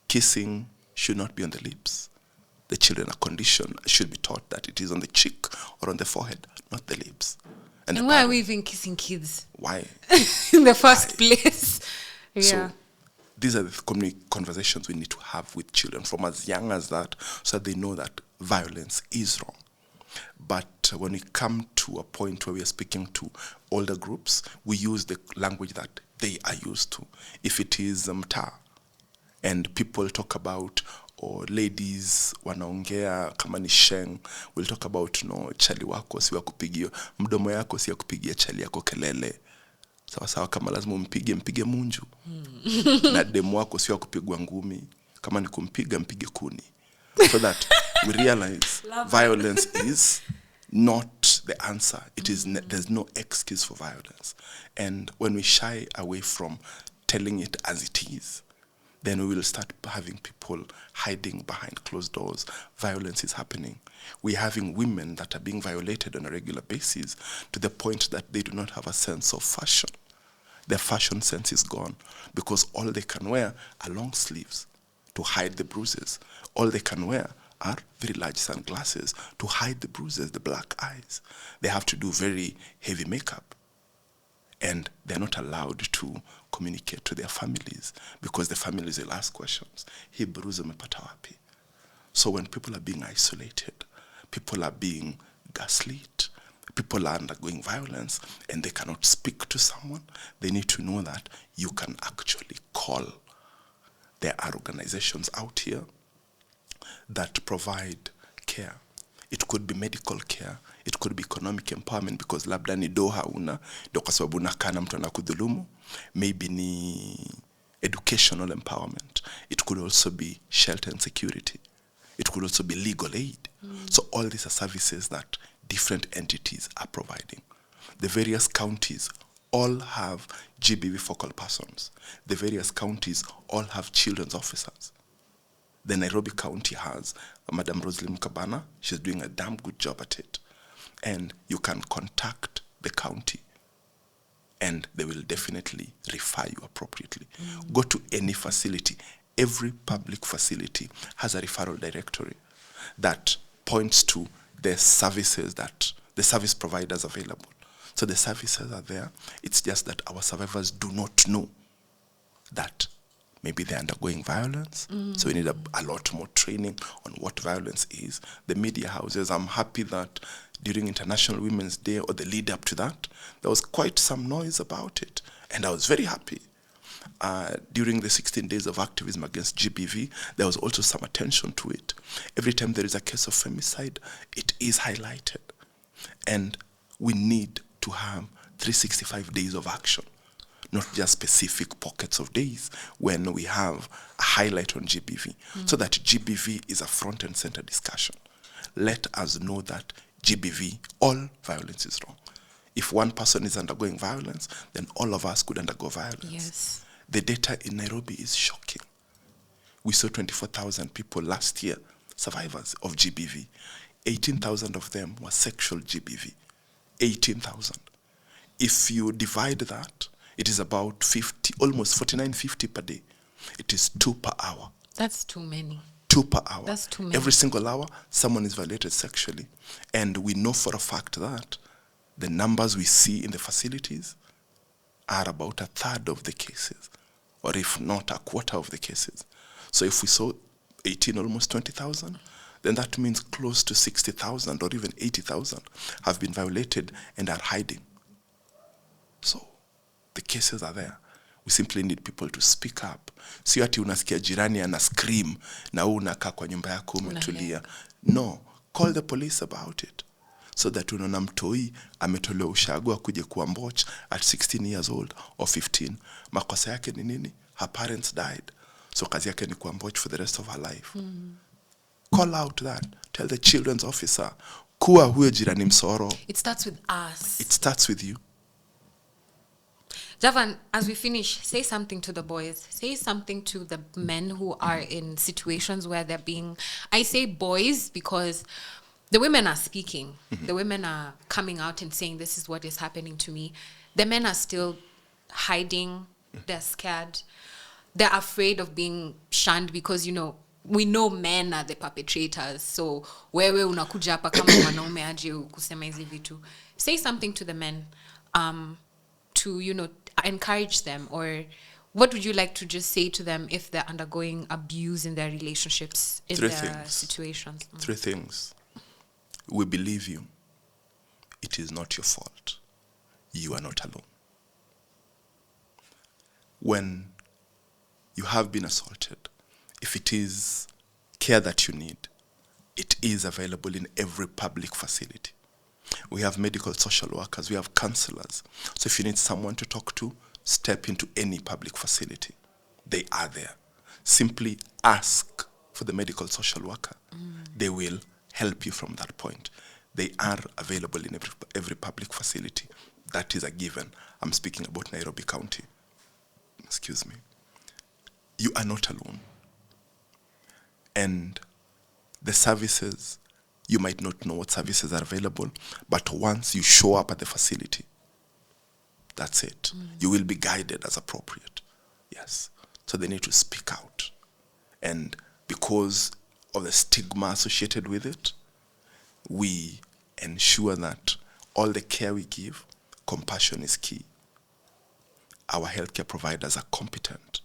Speaker 2: Kissing should not be on the lips. The children are conditioned, should be taught that it is on the cheek or on the forehead, not the lips.
Speaker 1: And why are we even kissing kids?
Speaker 2: Why?
Speaker 1: In the first place. Yeah.
Speaker 2: So these are the conversations we need to have with children from as young as that, so that they know that violence is wrong. But when we come to a point where we are speaking to older groups, we use the language that they are used to. If it is mtaa, and people talk about, or ladies wanaongea kama ni sheng, we'll talk about, chali wako si wakupigia, mdomo yako si wakupigia chali yako kelele. Sawa kama lazima mpige munju. Na demu wako si wakupigwa ngumi, kama ni kumpiga mpige kuni. So that we realize violence is not the answer. It is there's no excuse for violence. And when we shy away from telling it as it is, then we will start having people hiding behind closed doors. Violence is happening. We're having women that are being violated on a regular basis to the point that they do not have a sense of fashion. Their fashion sense is gone because all they can wear are long sleeves to hide the bruises. All they can wear are very large sunglasses to hide the bruises, the black eyes. They have to do very heavy makeup. And they're not allowed to communicate to their families because the families will ask questions. Hii bruise umepata wapi? So when people are being isolated, people are being gaslit, people are undergoing violence, and they cannot speak to someone, they need to know that you can actually call. There are organizations out here that provide care. It could be medical care. It could be economic empowerment because labda ni do hauna, ndio kwa sababu unakaa na mtu anakudhulumu. Maybe ni educational empowerment. It could also be shelter and security. It could also be legal aid. So all these are services that different entities are providing. The various counties all have GBV focal persons. The various counties all have children's officers. The Nairobi County has Madam Rosalie Mkabana. She's doing a damn good job at it. And you can contact the county and they will definitely refer you appropriately. Go to any facility. Every public facility has a referral directory that points to the services that the service providers available. So the services are there. It's just that our survivors do not know that maybe they're undergoing violence. So we need a lot more training on what violence is. The media houses, I'm happy that during International Women's Day or the lead up to that, there was quite some noise about it. And I was very happy. During the 16 days of activism against GBV, there was also some attention to it. Every time there is a case of femicide, it is highlighted. And we need to have 365 days of action, not just specific pockets of days when we have a highlight on GBV, so that GBV is a front and center discussion. Let us know that GBV, all violence is wrong. If one person is undergoing violence, then all of us could undergo violence.
Speaker 1: Yes.
Speaker 2: The data in Nairobi is shocking. We saw 24,000 people last year, survivors of GBV. 18,000 of them were sexual GBV. 18,000. If you divide that, it is about 50, almost 49.50 per day. It is 2 per hour.
Speaker 1: That's too many.
Speaker 2: 2 per hour.
Speaker 1: That's too many.
Speaker 2: Every single hour, someone is violated sexually. And we know for a fact that the numbers we see in the facilities are about a third of the cases, or if not a quarter of the cases. So if we saw 18, almost 20,000, then that means close to 60,000 or even 80,000 have been violated and are hiding. So the cases are there. We simply need people to speak up. Sio ati unasikia jirani ana scream na wewe unakaa kwa nyumba yako umetulia. No, call the police about it. So that unaona mtoi ametolewa ushago akuje kuwa mboch at 16 years old or 15. Makosa yake ni nini? Her parents died. So kazi yake ni kuwa mboch for the rest of her life. Call out that. Tell the children's officer, kuwa huyo jirani msoro.
Speaker 1: It starts with us.
Speaker 2: It starts with you.
Speaker 1: Javan, as we finish, say something to the boys. Say something to the men who are in situations where they're being... I say boys because the women are speaking. The women are coming out and saying, this is what is happening to me. The men are still hiding. They're scared. They're afraid of being shunned because, you know, we know men are the perpetrators. So, wewe unakuja hapa kama mwanaume aje kusema hizi vitu. Say something to the men to, you know, encourage them, or what would you like to just say to them if they're undergoing abuse in their relationships, in their situations?
Speaker 2: 3 things. We believe you. It is not your fault. You are not alone. When you have been assaulted, if it is care that you need, it is available in every public facility. We have medical social workers, we have counselors. So if you need someone to talk to, step into any public facility. They are there. Simply ask for the medical social worker. They will help you from that point. They are available in every public facility. That is a given. I'm speaking about Nairobi County. Excuse me. You are not alone. And the services, you might not know what services are available, but once you show up at the facility, that's it. You will be guided as appropriate. Yes. So they need to speak out. And because of the stigma associated with it, we ensure that all the care we give, compassion is key. Our healthcare providers are competent.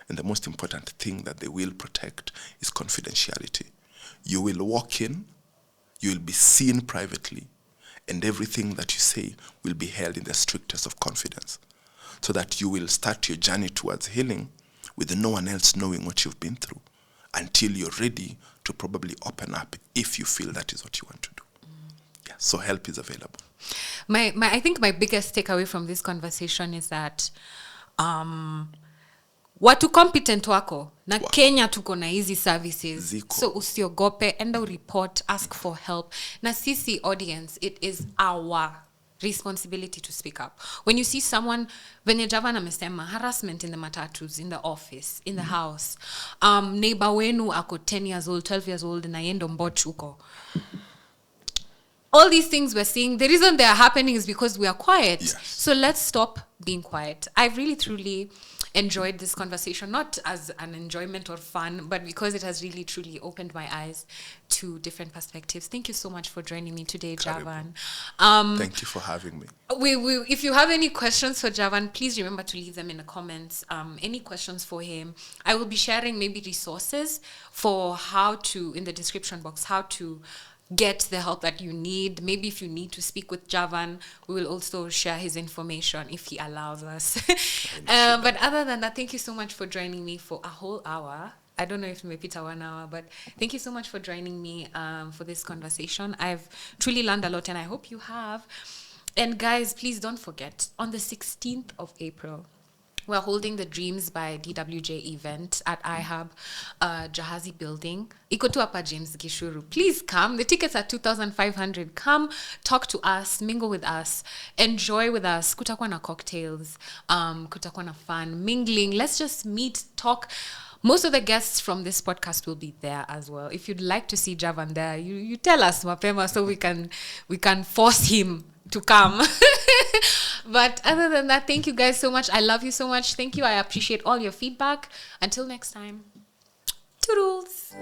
Speaker 2: And the most important thing that they will protect is confidentiality. You will walk in, you will be seen privately, and everything that you say will be held in the strictest of confidence, so that you will start your journey towards healing with no one else knowing what you've been through until you're ready to probably open up if you feel that is what you want to do. Yeah, so help is available.
Speaker 1: I think my biggest takeaway from this conversation is that watu competent wako na Kenya tuko na hizi services.
Speaker 2: Ziko.
Speaker 1: So usiogope, enda report, ask for help. Na sisi audience, it is our responsibility to speak up. When you see someone, venye Javan amesema, harassment in the matatus, in the office, in the house, neighbor wenu ako 10 years old, 12 years old, na yendo mbochuko. All these things we're seeing, the reason they are happening is because we are quiet.
Speaker 2: Yes.
Speaker 1: So let's stop being quiet. I've really, truly enjoyed this conversation, not as an enjoyment or fun, but because it has really, truly opened my eyes to different perspectives. Thank you so much for joining me today, Javan.
Speaker 2: Thank you for having me.
Speaker 1: If you have any questions for Javan, please remember to leave them in the comments. Any questions for him? I will be sharing maybe resources for how to, in the description box, how to get the help that you need. Maybe if you need to speak with Javan, we will also share his information if he allows us. But other than that, thank you so much for joining me for a whole hour. I don't know if we repeat 1 hour, but thank you so much for joining me for this conversation. I've truly learned a lot, and I hope you have. And guys, please don't forget, on the 16th of April, we're holding the Dreams by DWJ event at iHub Jahazi building. Iko tu hapa James Gishuru. Please come. The tickets are 2,500. Come, talk to us, mingle with us, enjoy with us. Kutakuwa na cocktails, kutakuwa na fun, mingling. Let's just meet, talk. Most of the guests from this podcast will be there as well. If you'd like to see Javan there, you tell us, mapema, so we can force him to come. But other than that, thank you guys so much. I love you so much. Thank you. I appreciate all your feedback. Until next time. Toodles.